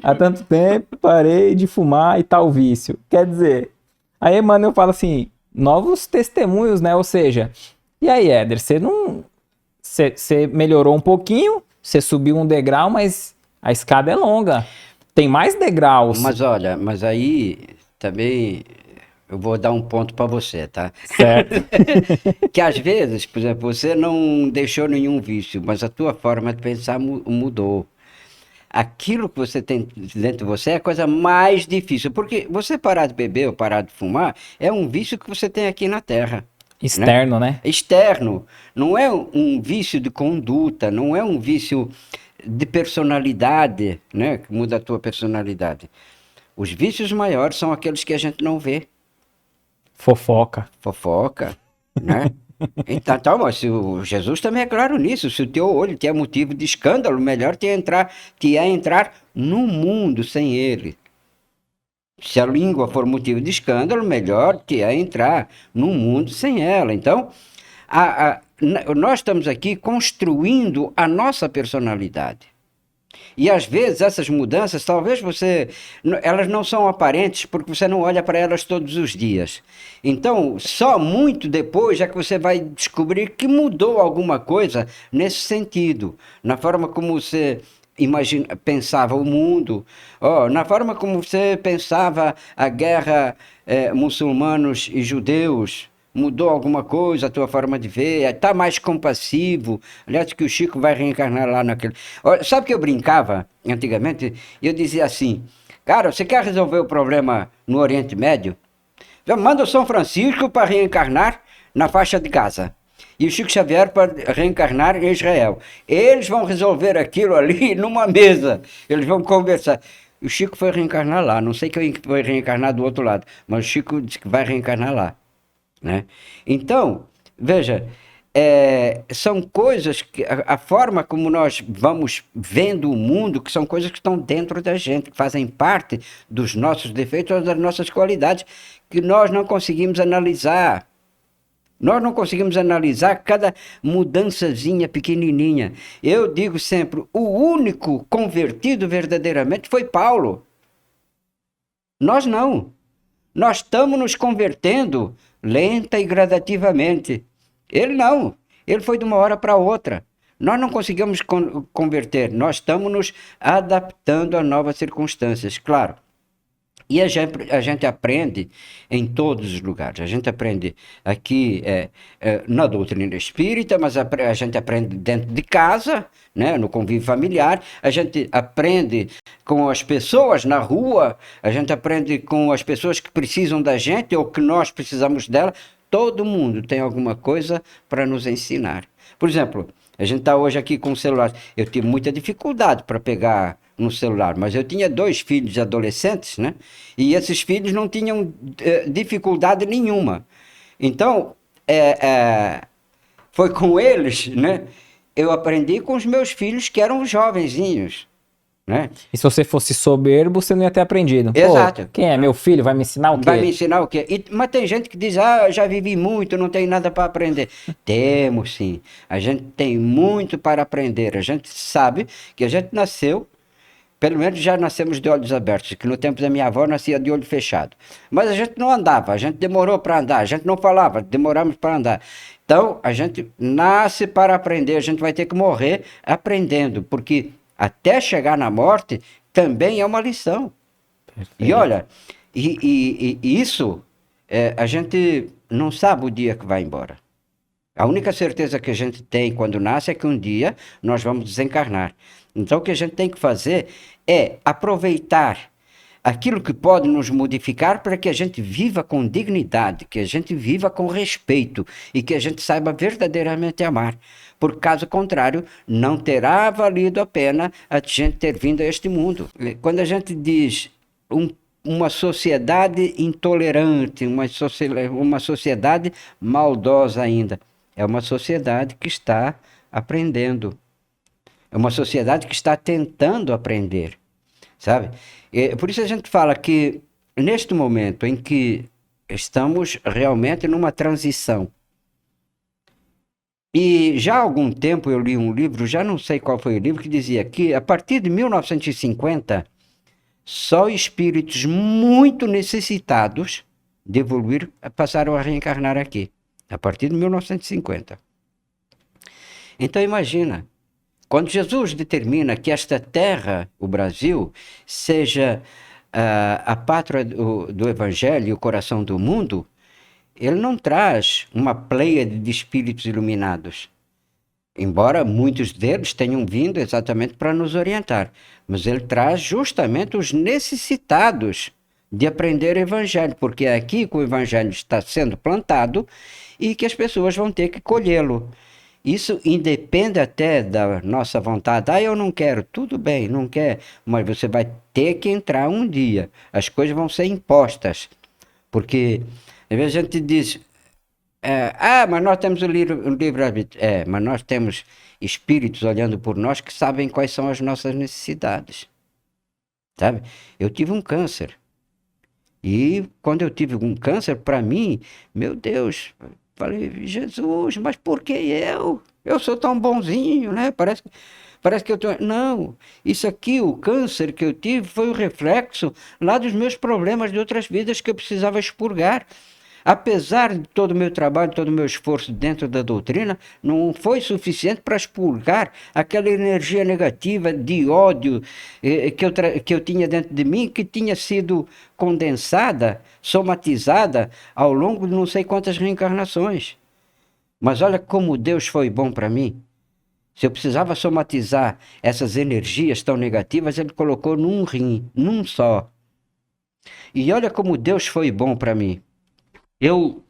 Há tanto tempo parei de fumar e tal vício. Quer dizer... Aí Emmanuel fala assim, novos testemunhos, né? Ou seja, e aí, Éder, você melhorou um pouquinho, você subiu um degrau, mas a escada é longa. Tem mais degraus. Mas olha, mas aí também eu vou dar um ponto para você, tá? Certo. Que às vezes, por exemplo, você não deixou nenhum vício, mas a tua forma de pensar mudou. Aquilo que você tem dentro de você é a coisa mais difícil, porque você parar de beber ou parar de fumar é um vício que você tem aqui na Terra. Externo, né? Externo. Não é um vício de conduta, não é um vício de personalidade, né? Que muda a tua personalidade. Os vícios maiores são aqueles que a gente não vê. Fofoca. Fofoca, né? Então, mas Jesus também é claro nisso. Se o teu olho te é motivo de escândalo, melhor te é entrar no mundo sem ele. Se a língua for motivo de escândalo, melhor te é entrar no mundo sem ela. Então, nós estamos aqui construindo a nossa personalidade. E às vezes essas mudanças, talvez elas não são aparentes porque você não olha para elas todos os dias. Então, só muito depois é que você vai descobrir que mudou alguma coisa nesse sentido, na forma como você pensava o mundo, na forma como você pensava a guerra muçulmanos e judeus. Mudou alguma coisa a tua forma de ver? Está mais compassivo? Aliás, que o Chico vai reencarnar lá naquele... Sabe que eu brincava antigamente? Eu dizia assim, cara, você quer resolver o problema no Oriente Médio? Manda o São Francisco para reencarnar na faixa de Gaza. E o Chico Xavier para reencarnar em Israel. Eles vão resolver aquilo ali numa mesa. Eles vão conversar. O Chico foi reencarnar lá. Não sei quem foi reencarnar do outro lado, mas o Chico disse que vai reencarnar lá. Né? Então, veja, são coisas que a forma como nós vamos vendo o mundo, que são coisas que estão dentro da gente, que fazem parte dos nossos defeitos ou das nossas qualidades, que nós não conseguimos analisar. Nós não conseguimos analisar cada mudançazinha pequenininha. Eu digo sempre, o único convertido verdadeiramente foi Paulo. Nós não. Nós estamos nos convertendo lenta e gradativamente. Ele não. Ele foi de uma hora para outra. Nós não conseguimos converter. Nós estamos nos adaptando a novas circunstâncias, claro. E a gente aprende em todos os lugares. A gente aprende aqui na doutrina espírita, mas a gente aprende dentro de casa, né, no convívio familiar. A gente aprende com as pessoas na rua. A gente aprende com as pessoas que precisam da gente ou que nós precisamos dela. Todo mundo tem alguma coisa para nos ensinar. Por exemplo, a gente está hoje aqui com o celular. Eu tive muita dificuldade para pegar no celular, mas eu tinha 2 filhos adolescentes, né? E esses filhos não tinham dificuldade nenhuma. Então, foi com eles, né? Eu aprendi com os meus filhos que eram jovenzinhos, né? E se você fosse soberbo, você não ia ter aprendido. Exato. Pô, quem é meu filho? Vai me ensinar o quê? Vai me ensinar o quê? Mas tem gente que diz, já vivi muito, não tenho nada para aprender. Temos sim. A gente tem muito para aprender. A gente sabe que a gente nasceu, pelo menos já nascemos de olhos abertos, que no tempo da minha avó nascia de olho fechado. Mas a gente não andava, a gente demorou para andar, a gente não falava, demoramos para andar. Então, a gente nasce para aprender, a gente vai ter que morrer aprendendo, porque até chegar na morte também é uma lição. Perfeito. E olha, e isso, a gente não sabe o dia que vai embora. A única certeza que a gente tem quando nasce é que um dia nós vamos desencarnar. Então o que a gente tem que fazer é aproveitar aquilo que pode nos modificar para que a gente viva com dignidade, que a gente viva com respeito e que a gente saiba verdadeiramente amar. Por caso contrário, não terá valido a pena a gente ter vindo a este mundo. Quando a gente diz uma sociedade intolerante, uma sociedade maldosa ainda, é uma sociedade que está aprendendo. É uma sociedade que está tentando aprender, sabe? Por isso a gente fala que neste momento em que estamos realmente numa transição, e já há algum tempo eu li um livro, já não sei qual foi o livro, que dizia que a partir de 1950, só espíritos muito necessitados de evoluir passaram a reencarnar aqui. A partir de 1950. Então imagina, quando Jesus determina que esta terra, o Brasil, seja a pátria do Evangelho e o coração do mundo, ele não traz uma pleiade de espíritos iluminados. Embora muitos deles tenham vindo exatamente para nos orientar, mas ele traz justamente os necessitados de aprender o Evangelho, porque é aqui que o Evangelho está sendo plantado e que as pessoas vão ter que colhê-lo. Isso independe até da nossa vontade. Eu não quero, tudo bem, não quer, mas você vai ter que entrar um dia. As coisas vão ser impostas, porque às vezes a gente diz, mas nós temos o livre-arbítrio. Mas nós temos espíritos olhando por nós que sabem quais são as nossas necessidades. Sabe? Eu tive um câncer. E quando eu tive um câncer, para mim, meu Deus, falei, Jesus, mas por que eu? Eu sou tão bonzinho, né? Parece que eu tô... Não, isso aqui, o câncer que eu tive, foi o reflexo lá dos meus problemas de outras vidas que eu precisava expurgar. Apesar de todo o meu trabalho, todo o meu esforço dentro da doutrina, não foi suficiente para expurgar aquela energia negativa de ódio que eu tinha dentro de mim, que tinha sido condensada, somatizada ao longo de não sei quantas reencarnações. Mas olha como Deus foi bom para mim. Se eu precisava somatizar essas energias tão negativas, Ele colocou num rim, num só. E olha como Deus foi bom para mim. Eu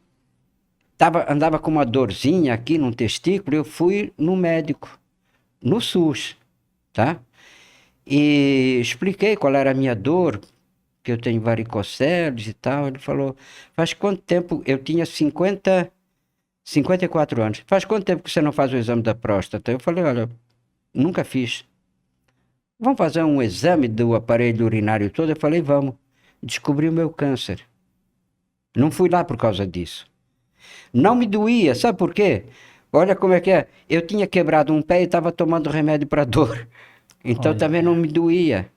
andava com uma dorzinha aqui no testículo, eu fui no médico, no SUS, tá? E expliquei qual era a minha dor, que eu tenho varicoceles e tal. Ele falou, faz quanto tempo? Eu tinha 54 anos. Faz quanto tempo que você não faz o exame da próstata? Eu falei, olha, nunca fiz. Vamos fazer um exame do aparelho urinário todo? Eu falei, vamos. Descobri o meu câncer. Não fui lá por causa disso. Não me doía, sabe por quê? Olha como é que é. Eu tinha quebrado um pé e estava tomando remédio para dor. Então também não Olha. me doía.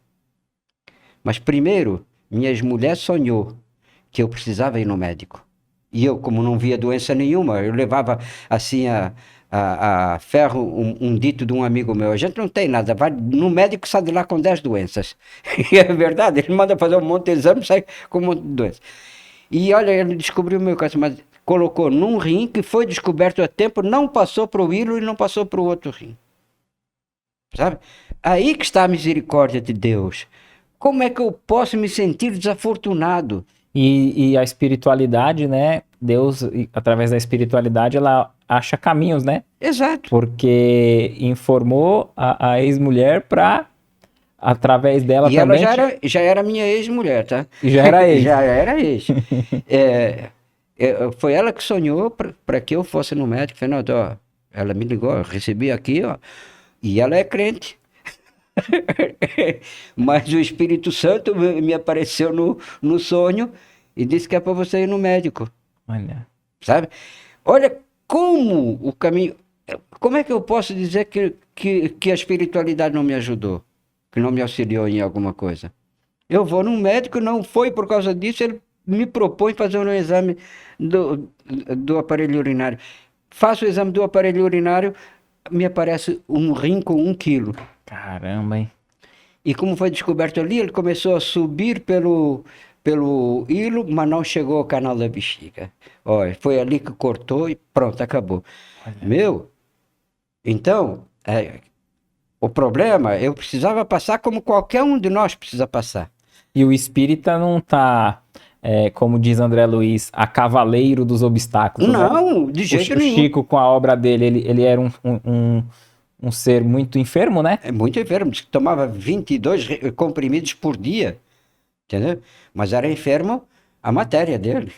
Mas primeiro, minha ex-mulher sonhou que eu precisava ir no médico. E eu, como não via doença nenhuma, eu levava assim a ferro um dito de um amigo meu: a gente não tem nada, vai no médico e sai de lá com 10 doenças. E é verdade, ele manda fazer um monte de exame e sai com um monte de doenças. E olha, ele descobriu o meu caso, mas colocou num rim que foi descoberto a tempo, não passou para o hilo e não passou para o outro rim. Sabe? Aí que está a misericórdia de Deus. Como é que eu posso me sentir desafortunado? E a espiritualidade, né? Deus, através da espiritualidade, ela acha caminhos, né? Exato. Porque informou a ex-mulher para, através dela E ela também, já era minha ex-mulher, tá? e já era ex. Já era ex. É, foi ela que sonhou para que eu fosse no médico. Fernando, ó, ela me ligou, eu recebi aqui, ó, e ela é crente. Mas o Espírito Santo me apareceu no sonho e disse que é para você ir no médico, Olha, sabe? Olha como o caminho. Como é que eu posso dizer que a espiritualidade não me ajudou? Que não me auxiliou em alguma coisa? Eu vou num médico, não foi por causa disso, ele me propõe fazer um exame do aparelho urinário. Faço o exame do aparelho urinário, me aparece um rim com 1 quilo. caramba, hein? E como foi descoberto ali, ele começou a subir pelo hilo, mas não chegou ao canal da bexiga. Olha, foi ali que cortou e pronto, acabou. Olha. Meu, então, o problema, eu precisava passar como qualquer um de nós precisa passar. E o espírita não tá, como diz André Luiz, a cavaleiro dos obstáculos, né? Não, de O, jeito O nenhum. Chico, com a obra dele, ele era um ser muito enfermo, né? É muito enfermo, diz que tomava 22 comprimidos por dia, entendeu? Mas era enfermo a matéria dele,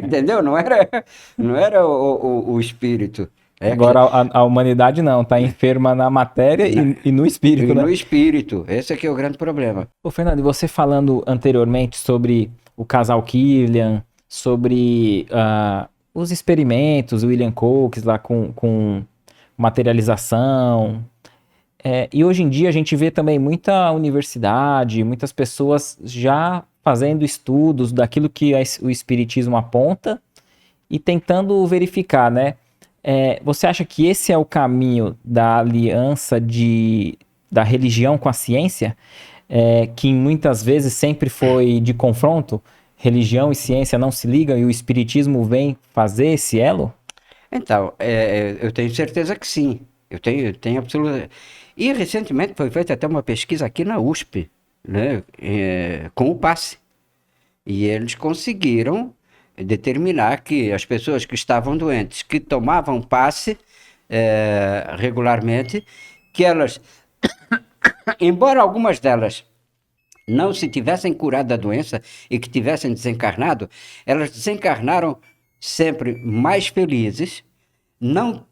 entendeu? Não era o espírito. É que, Agora a humanidade não, tá enferma na matéria e no espírito, e né? no espírito, esse é que é o grande problema. Ô, Fernando, e você falando anteriormente sobre o casal Killian, sobre os experimentos, o William Crookes lá com materialização. E hoje em dia a gente vê também muita universidade, muitas pessoas já fazendo estudos daquilo que o espiritismo aponta e tentando verificar, né? Você acha que esse é o caminho da aliança da religião com a ciência? Que muitas vezes sempre foi de confronto? Religião e ciência não se ligam e o espiritismo vem fazer esse elo? Então, eu tenho certeza que sim. Eu tenho absoluta. E recentemente foi feita até uma pesquisa aqui na USP, né, com o passe. E eles conseguiram determinar que as pessoas que estavam doentes, que tomavam passe regularmente, que elas, embora algumas delas não se tivessem curado da doença e que tivessem desencarnado, elas desencarnaram sempre mais felizes, não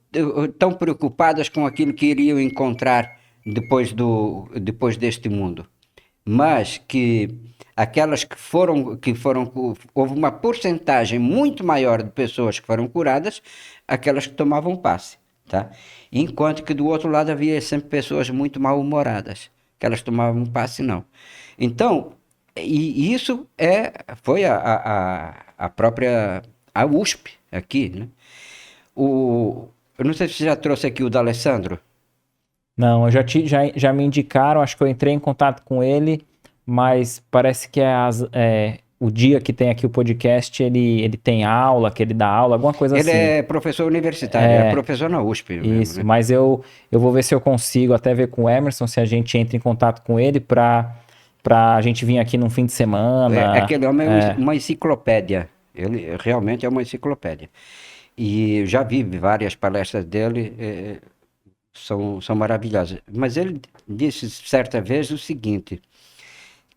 tão preocupadas com aquilo que iriam encontrar depois deste mundo, mas que aquelas houve uma porcentagem muito maior de pessoas que foram curadas, aquelas que tomavam passe, tá? Enquanto que do outro lado havia sempre pessoas muito mal-humoradas, que elas tomavam passe não. Então, e isso foi a própria a USP aqui, né? Eu não sei se você já trouxe aqui o D'Alessandro. Não, já me indicaram, acho que eu entrei em contato com ele, mas parece que o dia que tem aqui o podcast, ele tem aula, que ele dá aula, alguma coisa Ele assim. é professor universitário, é professor na USP mesmo, Isso, né? mas eu vou ver se eu consigo até ver com o Emerson, se a gente entra em contato com ele pra gente vir aqui num fim de semana. Aquele homem é uma enciclopédia. Ele realmente é uma enciclopédia. E eu já vi várias palestras dele, são maravilhosas. Mas ele disse certa vez o seguinte,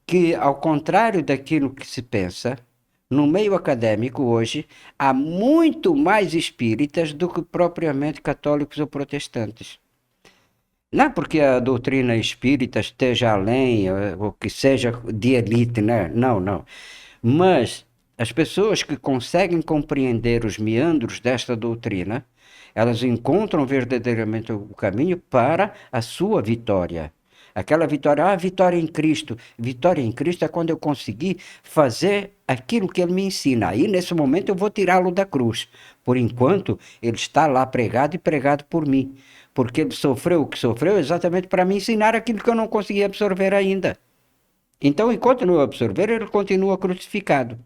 que ao contrário daquilo que se pensa, no meio acadêmico hoje, há muito mais espíritas do que propriamente católicos ou protestantes. Não é porque a doutrina espírita esteja além, ou que seja de elite, né? Não, não. Mas As pessoas que conseguem compreender os meandros desta doutrina, elas encontram verdadeiramente o caminho para a sua vitória. Aquela vitória, vitória em Cristo. Vitória em Cristo é quando eu conseguir fazer aquilo que Ele me ensina. Aí, nesse momento, eu vou tirá-lo da cruz. Por enquanto, Ele está lá pregado e pregado por mim. Porque Ele sofreu o que sofreu exatamente para me ensinar aquilo que eu não consegui absorver ainda. Então, enquanto não absorver, Ele continua crucificado.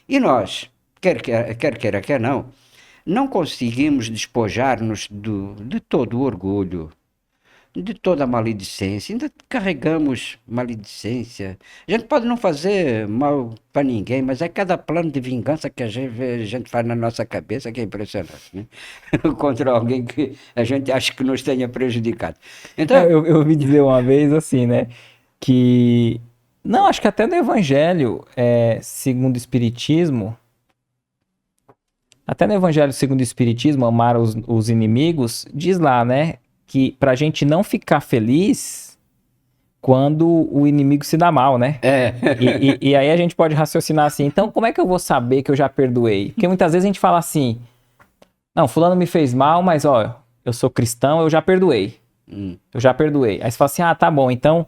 E nós, quer queira, quer não conseguimos despojar-nos de todo o orgulho, de toda a maledicência. Ainda carregamos maledicência. A gente pode não fazer mal para ninguém, mas é cada plano de vingança que a gente faz na nossa cabeça que é impressionante, né? Contra alguém que a gente acha que nos tenha prejudicado. Então, Eu ouvi dizer uma vez assim, né? Que. Não, acho que até no Evangelho, segundo o Espiritismo. Até no Evangelho segundo o Espiritismo, amar os inimigos, diz lá, né? Que pra gente não ficar feliz quando o inimigo se dá mal, né? E aí a gente pode raciocinar assim, então como é que eu vou saber que eu já perdoei? Porque muitas vezes a gente fala assim, não, fulano me fez mal, mas ó, eu sou cristão, eu já perdoei. Eu já perdoei. Aí você fala assim, tá bom, então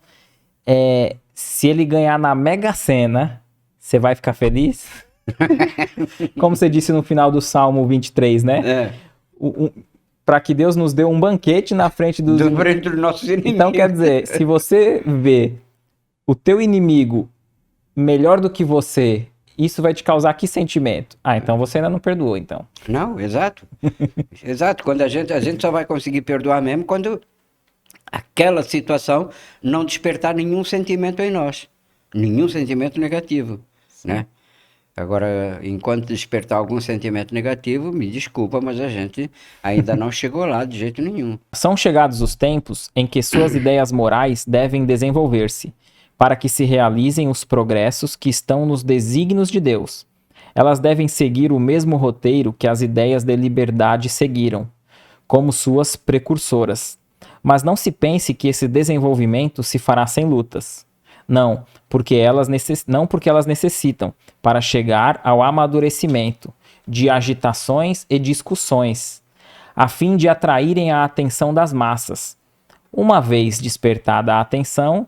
se ele ganhar na Mega Sena, você vai ficar feliz? Como você disse no final do Salmo 23, né? Para que Deus nos dê um banquete na frente dos nossos inimigos. Então, quer dizer, se você vê o teu inimigo melhor do que você, isso vai te causar que sentimento? Então você ainda não perdoou, então. Não, exato. Exato. Quando a gente só vai conseguir perdoar mesmo quando aquela situação não despertar nenhum sentimento em nós. Nenhum sentimento negativo, né? Agora, enquanto despertar algum sentimento negativo, me desculpa, mas a gente ainda não chegou lá de jeito nenhum. São chegados os tempos em que suas ideias morais devem desenvolver-se, para que se realizem os progressos que estão nos desígnios de Deus. Elas devem seguir o mesmo roteiro que as ideias de liberdade seguiram, como suas precursoras. Mas não se pense que esse desenvolvimento se fará sem lutas. Não porque elas necessitam, para chegar ao amadurecimento, de agitações e discussões, a fim de atraírem a atenção das massas. Uma vez despertada a atenção,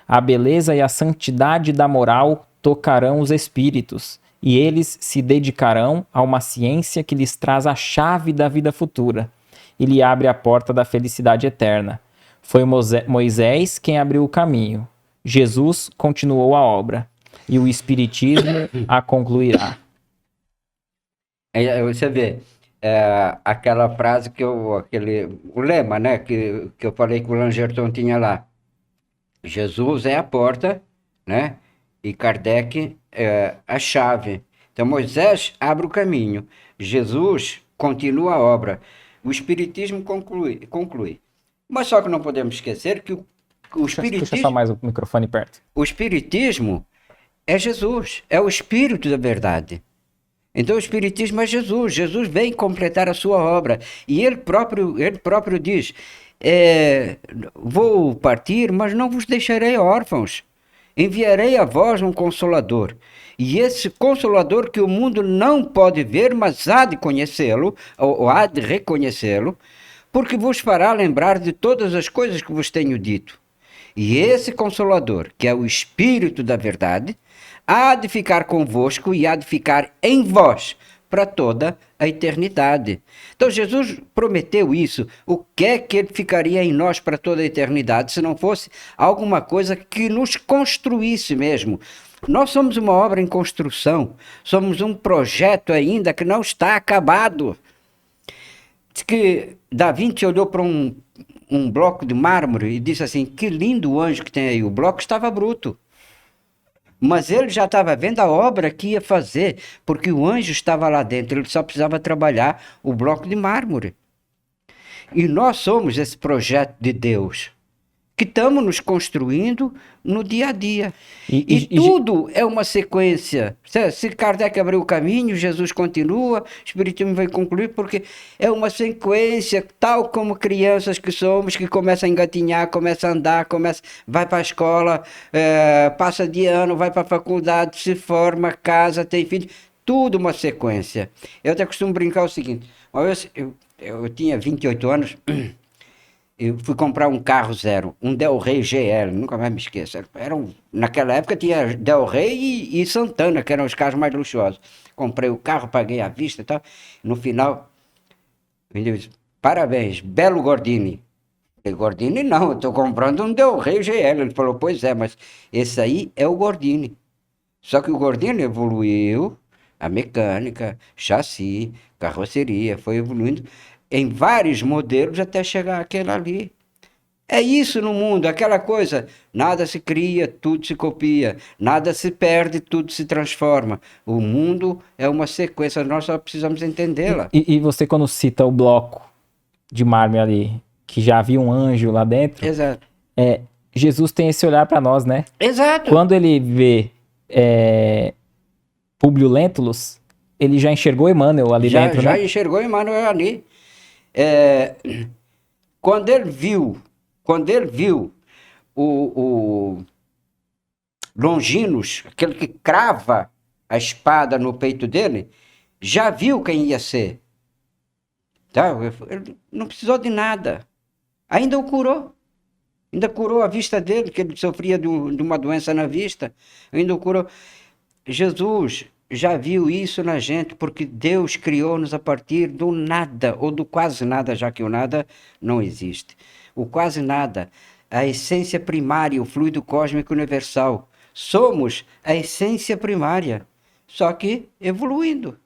a beleza e a santidade da moral tocarão os espíritos, e eles se dedicarão a uma ciência que lhes traz a chave da vida futura e lhe abre a porta da felicidade eterna. Foi Moisés quem abriu o caminho. Jesus continuou a obra e o Espiritismo a concluirá. Você vê, aquela frase o lema, né, que eu falei que o Langerton tinha lá. Jesus é a porta, né, e Kardec é a chave. Então Moisés abre o caminho, Jesus continua a obra, o Espiritismo conclui. Mas só que não podemos esquecer que o Espiritismo... Puxa só mais o microfone perto. O Espiritismo é Jesus, é o Espírito da verdade. Então o Espiritismo é Jesus. Jesus vem completar a sua obra. E ele próprio diz, vou partir, mas não vos deixarei órfãos. Enviarei a vós um Consolador. E esse Consolador que o mundo não pode ver, mas há de conhecê-lo, ou há de reconhecê-lo, porque vos fará lembrar de todas as coisas que vos tenho dito. E esse Consolador, que é o Espírito da verdade, há de ficar convosco e há de ficar em vós para toda a eternidade. Então Jesus prometeu isso. O que é que ele ficaria em nós para toda a eternidade se não fosse alguma coisa que nos construísse mesmo? Nós somos uma obra em construção, somos um projeto ainda que não está acabado. Diz que Da Vinci olhou para um bloco de mármore e disse assim, que lindo o anjo que tem aí. O bloco estava bruto. Mas ele já estava vendo a obra que ia fazer, porque o anjo estava lá dentro, ele só precisava trabalhar o bloco de mármore. E nós somos esse projeto de Deus, que estamos nos construindo no dia a dia. E tudo é uma sequência. Se Kardec abriu o caminho, Jesus continua, o Espiritismo vai concluir, porque é uma sequência, tal como crianças que somos, que começa a engatinhar, começa a andar, vai para a escola, passa de ano, vai para a faculdade, se forma, casa, tem filho, tudo uma sequência. Eu até costumo brincar o seguinte, uma vez eu tinha 28 anos, eu fui comprar um carro zero, um Del Rey GL, nunca mais me esqueço. Naquela época tinha Del Rey e Santana, que eram os carros mais luxuosos. Comprei o carro, paguei à vista e tal. No final, ele disse, parabéns, belo Gordini. Eu falei, Gordini não, eu estou comprando um Del Rey GL. Ele falou, pois é, mas esse aí é o Gordini. Só que o Gordini evoluiu, a mecânica, chassi, carroceria, foi evoluindo em vários modelos até chegar àquele ali. É isso no mundo, aquela coisa, nada se cria, tudo se copia, nada se perde, tudo se transforma. O mundo é uma sequência, nós só precisamos entendê-la. E você quando cita o bloco de mármore ali, que já havia um anjo lá dentro, Exato. Jesus tem esse olhar para nós, né? Exato. Quando ele vê Públio Lentulus, ele já enxergou Emmanuel ali dentro, já né? enxergou Emmanuel ali. Quando ele viu o Longinos, aquele que crava a espada no peito dele, já viu quem ia ser. Tá? Ele não precisou de nada. Ainda o curou. Ainda curou a vista dele, que ele sofria de uma doença na vista. Ainda o curou. Jesus já viu isso na gente, porque Deus criou-nos a partir do nada, ou do quase nada, já que o nada não existe. O quase nada, a essência primária, o fluido cósmico universal. Somos a essência primária, só que evoluindo,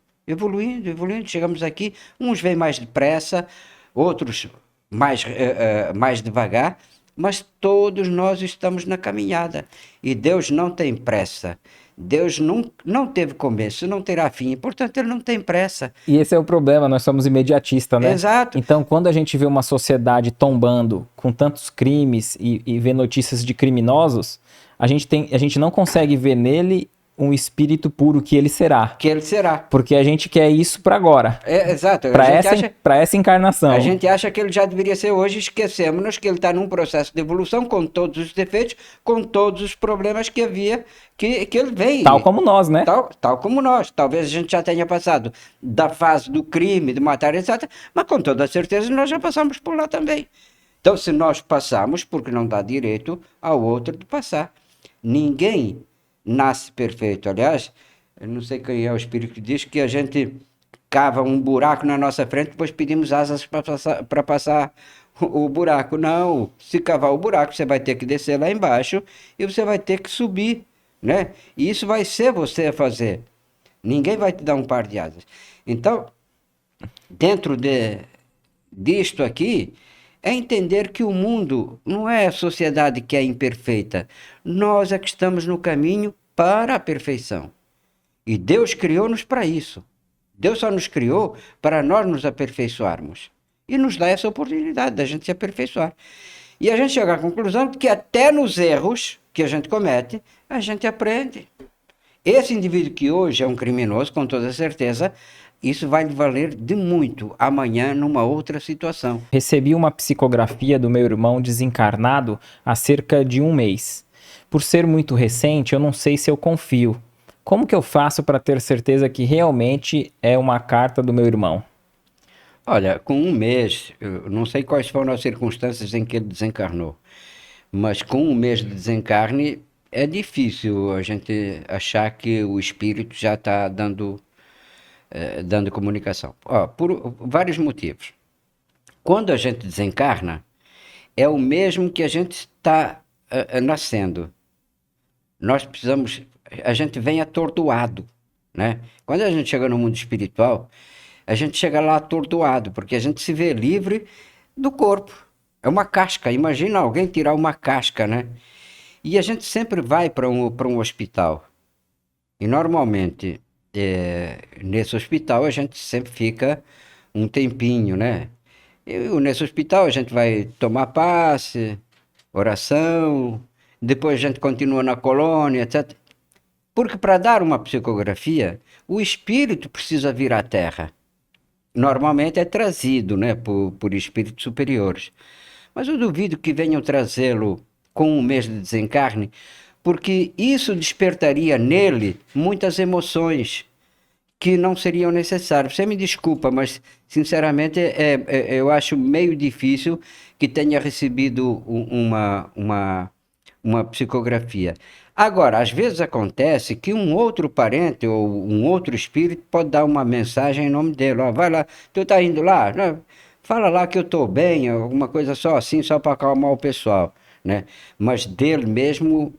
chegamos aqui, uns vêm mais depressa, outros mais devagar, mas todos nós estamos na caminhada, e Deus não tem pressa. Deus não teve começo, não terá fim, portanto ele não tem pressa. E esse é o problema, nós somos imediatistas, né? Exato. Então, quando a gente vê uma sociedade tombando com tantos crimes e vê notícias de criminosos, a gente não consegue ver nele um espírito puro que ele será. Que ele será. Porque a gente quer isso para agora. Exato. Para essa encarnação. A gente acha que ele já deveria ser hoje, esquecemos que ele está num processo de evolução com todos os defeitos, com todos os problemas que havia, que ele veio. Tal como nós, né? Tal como nós. Talvez a gente já tenha passado da fase do crime, de matar, etc. Mas com toda certeza nós já passamos por lá também. Então, se nós passamos, porque não dá direito ao outro de passar. Ninguém nasce perfeito. Aliás, eu não sei quem é o espírito que diz que a gente cava um buraco na nossa frente, depois pedimos asas para passar o buraco. Não, se cavar o buraco, você vai ter que descer lá embaixo e você vai ter que subir, né? E isso vai ser você a fazer. Ninguém vai te dar um par de asas. Então, dentro disto aqui, é entender que o mundo não é a sociedade que é imperfeita. Nós é que estamos no caminho para a perfeição. E Deus criou-nos para isso. Deus só nos criou para nós nos aperfeiçoarmos. E nos dá essa oportunidade da gente se aperfeiçoar. E a gente chega à conclusão que até nos erros que a gente comete, a gente aprende. Esse indivíduo que hoje é um criminoso, com toda certeza, isso vai lhe valer de muito amanhã numa outra situação. Recebi uma psicografia do meu irmão desencarnado há cerca de 1 mês. Por ser muito recente, eu não sei se eu confio. Como que eu faço para ter certeza que realmente é uma carta do meu irmão? Olha, com 1 mês, eu não sei quais foram as circunstâncias em que ele desencarnou, mas com 1 mês de desencarne, é difícil a gente achar que o espírito já está dando comunicação. Por vários motivos. Quando a gente desencarna, é o mesmo que a gente está nascendo. A gente vem atordoado, né? Quando a gente chega no mundo espiritual, a gente chega lá atordoado, porque a gente se vê livre do corpo. É uma casca, imagina alguém tirar uma casca, né? E a gente sempre vai para um hospital. E normalmente, nesse hospital, a gente sempre fica um tempinho, né? Nesse hospital a gente vai tomar passe, oração, depois a gente continua na colônia, etc. Porque para dar uma psicografia, o espírito precisa vir à Terra. Normalmente é trazido, né, por espíritos superiores. Mas eu duvido que venham trazê-lo com um mês de desencarne, porque isso despertaria nele muitas emoções que não seriam necessárias. Você me desculpa, mas sinceramente eu acho meio difícil que tenha recebido uma psicografia. Agora, às vezes acontece que um outro parente ou um outro espírito pode dar uma mensagem em nome dele. Ó, vai lá, tu tá indo lá? Não, fala lá que eu estou bem, alguma coisa só assim, só para acalmar o pessoal, né? Mas dele mesmo,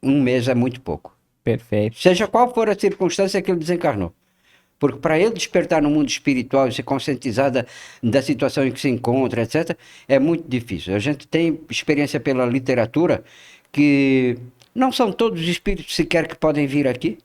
um mês é muito pouco. Perfeito. Seja qual for a circunstância que ele desencarnou. Porque para ele despertar no mundo espiritual e ser conscientizado da situação em que se encontra, etc., é muito difícil. A gente tem experiência pela literatura que não são todos os espíritos sequer que podem vir aqui,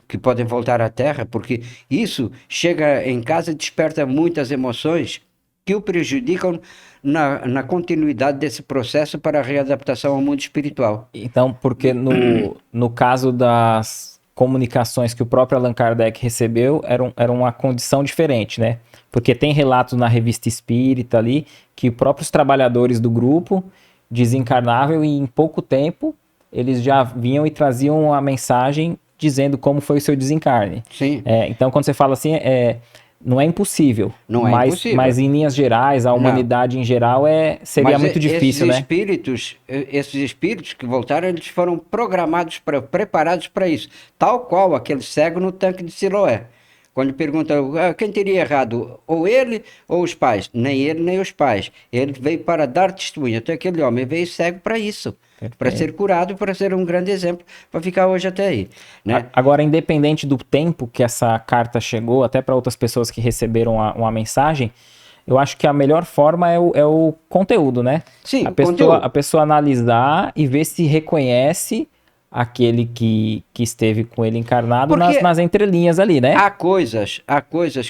que podem voltar à Terra, porque isso chega em casa e desperta muitas emoções que o prejudicam na continuidade desse processo para a readaptação ao mundo espiritual. Então, porque no caso das comunicações que o próprio Allan Kardec recebeu, era uma condição diferente, né? Porque tem relatos na Revista Espírita ali que próprios trabalhadores do grupo desencarnavam e em pouco tempo eles já vinham e traziam a mensagem dizendo como foi o seu desencarne. Sim. Então, quando você fala assim, não é impossível. Não é impossível. Mas em linhas gerais, a humanidade em geral seria muito difícil, né? Esses espíritos que voltaram, eles foram preparados para isso. Tal qual aquele cego no tanque de Siloé. Quando pergunta quem teria errado, ou ele ou os pais? Nem ele, nem os pais. Ele veio para dar testemunho. Então aquele homem veio cego para isso. Para ser curado, para ser um grande exemplo, para ficar hoje até aí. Né? Agora, independente do tempo que essa carta chegou, até para outras pessoas que receberam uma mensagem, eu acho que a melhor forma é o conteúdo, né? Sim, a pessoa analisar e ver se reconhece aquele que esteve com ele encarnado nas entrelinhas ali, né? Há coisas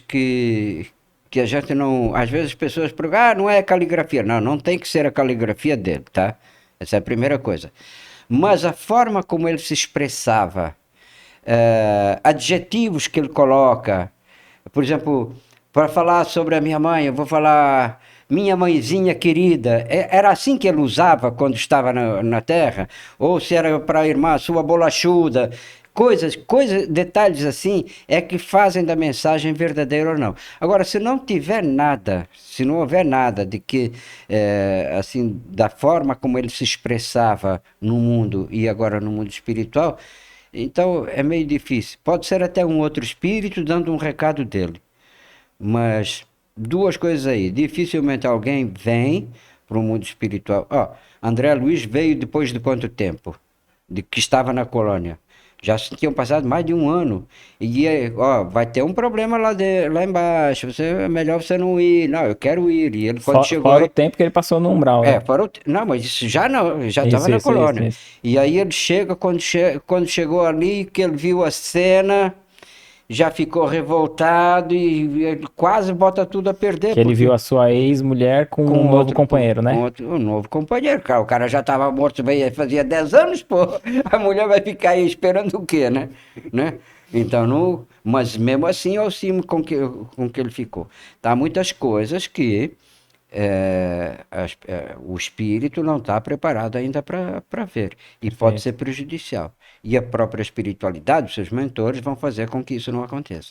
que a gente não... Às vezes as pessoas perguntam, não é a caligrafia. Não tem que ser a caligrafia dele, tá? Essa é a primeira coisa. Mas a forma como ele se expressava, adjetivos que ele coloca, por exemplo, para falar sobre a minha mãe, eu vou falar minha mãezinha querida. Era assim que ele usava quando estava na Terra? Ou se era para a irmã sua bolachuda? Coisas, detalhes assim é que fazem da mensagem verdadeira ou não. Agora, se não tiver nada, se não houver nada de que, assim, da forma como ele se expressava no mundo e agora no mundo espiritual, então é meio difícil. Pode ser até um outro espírito dando um recado dele. Mas duas coisas aí. Dificilmente alguém vem para o mundo espiritual. André Luiz veio depois de quanto tempo? De que estava na colônia. Já tinham passado mais de um ano. E vai ter um problema lá embaixo. É melhor você não ir. Não, eu quero ir. E ele quando chegou. Fora o tempo que ele passou no umbral, né? Não, mas isso já não, já estava na colônia. Isso. E aí ele chega, quando chegou ali, que ele viu a cena, já ficou revoltado e ele quase bota tudo a perder. Que ele viu a sua ex-mulher com um novo companheiro, né? Um novo companheiro. O cara já estava morto, fazia 10 anos, pô. A mulher vai ficar aí esperando o quê, né? Então, mas mesmo assim, ao cimo com que ele ficou. Tá muitas coisas que o espírito não está preparado ainda para ver. E pode ser prejudicial. E a própria espiritualidade, os seus mentores, vão fazer com que isso não aconteça.